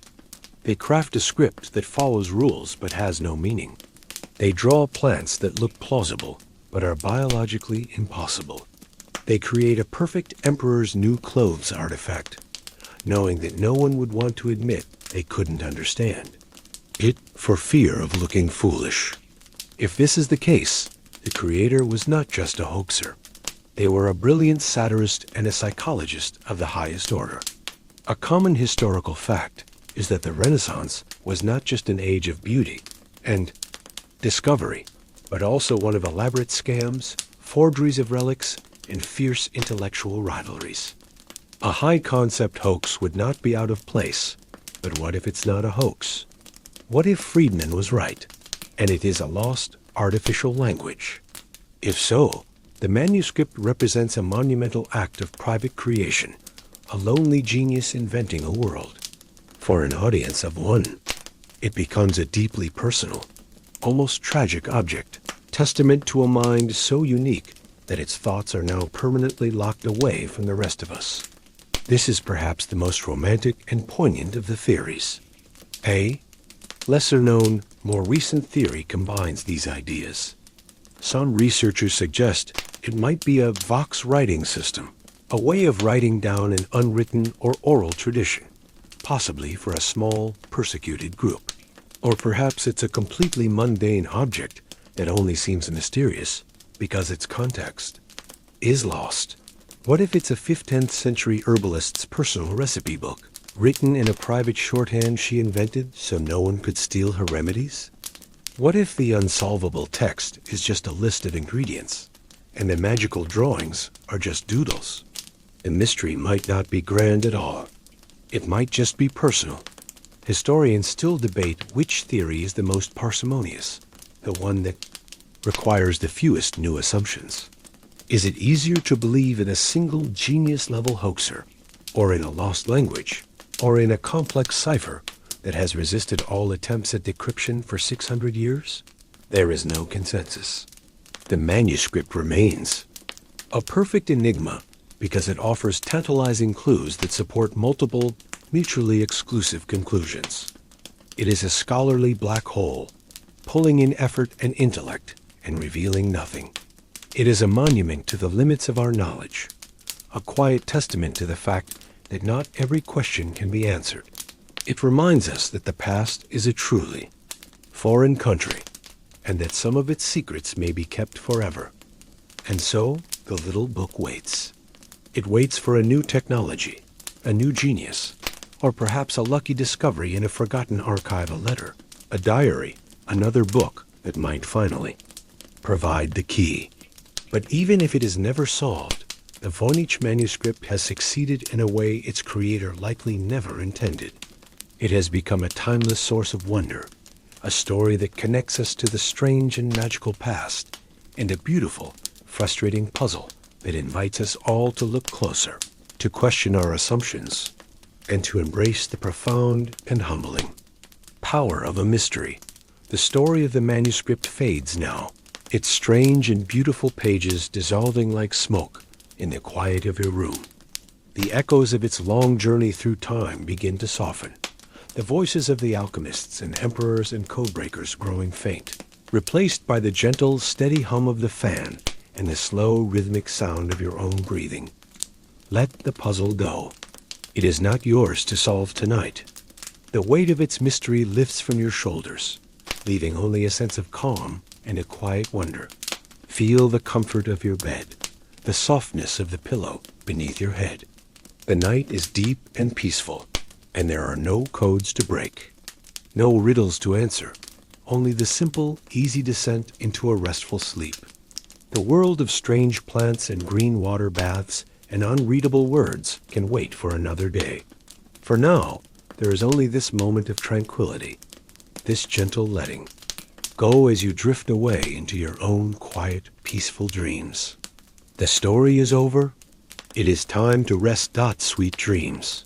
They craft a script that follows rules but has no meaning. They draw plants that look plausible but are biologically impossible. They create a perfect emperor's new clothes artifact, knowing that no one would want to admit they couldn't understand it for fear of looking foolish. If this is the case, the creator was not just a hoaxer. They were a brilliant satirist and a psychologist of the highest order. A common historical fact is that the Renaissance was not just an age of beauty and discovery, but also one of elaborate scams, forgeries of relics, and fierce intellectual rivalries. A high-concept hoax would not be out of place, but what if it's not a hoax? What if Friedman was right, and it is a lost, artificial language? If so, the manuscript represents a monumental act of private creation, a lonely genius inventing a world. For an audience of one, it becomes a deeply personal, almost tragic object, testament to a mind so unique that its thoughts are now permanently locked away from the rest of us. This is perhaps the most romantic and poignant of the theories. A lesser-known, more recent theory combines these ideas. Some researchers suggest it might be a Vox writing system, a way of writing down an unwritten or oral tradition, possibly for a small, persecuted group. Or perhaps it's a completely mundane object that only seems mysterious because its context is lost. What if it's a 15th century herbalist's personal recipe book, written in a private shorthand she invented so no one could steal her remedies? What if the unsolvable text is just a list of ingredients, and the magical drawings are just doodles? The mystery might not be grand at all. It might just be personal. Historians still debate which theory is the most parsimonious, the one that requires the fewest new assumptions. Is it easier to believe in a single genius-level hoaxer, or in a lost language, or in a complex cipher that has resisted all attempts at decryption for 600 years? There is no consensus. The manuscript remains a perfect enigma because it offers tantalizing clues that support multiple, mutually exclusive conclusions. It is a scholarly black hole, pulling in effort and intellect and revealing nothing. It is a monument to the limits of our knowledge, a quiet testament to the fact that not every question can be answered. It reminds us that the past is a truly foreign country, and that some of its secrets may be kept forever. And so, the little book waits. It waits for a new technology, a new genius, or perhaps a lucky discovery in a forgotten archive, a letter, a diary, another book that might finally provide the key. But even if it is never solved, the Voynich Manuscript has succeeded in a way its creator likely never intended. It has become a timeless source of wonder, a story that connects us to the strange and magical past, and a beautiful, frustrating puzzle that invites us all to look closer, to question our assumptions, and to embrace the profound and humbling power of a mystery. The story of the manuscript fades now, its strange and beautiful pages dissolving like smoke in the quiet of your room. The echoes of its long journey through time begin to soften, the voices of the alchemists and emperors and codebreakers growing faint, replaced by the gentle, steady hum of the fan and the slow, rhythmic sound of your own breathing. Let the puzzle go. It is not yours to solve tonight. The weight of its mystery lifts from your shoulders, leaving only a sense of calm and a quiet wonder. Feel the comfort of your bed, the softness of the pillow beneath your head. The night is deep and peaceful, and there are no codes to break, no riddles to answer, only the simple, easy descent into a restful sleep. The world of strange plants and green water baths and unreadable words can wait for another day. For now, there is only this moment of tranquility, this gentle letting go as you drift away into your own quiet, peaceful dreams. The story is over. It is time to rest. Sweet dreams.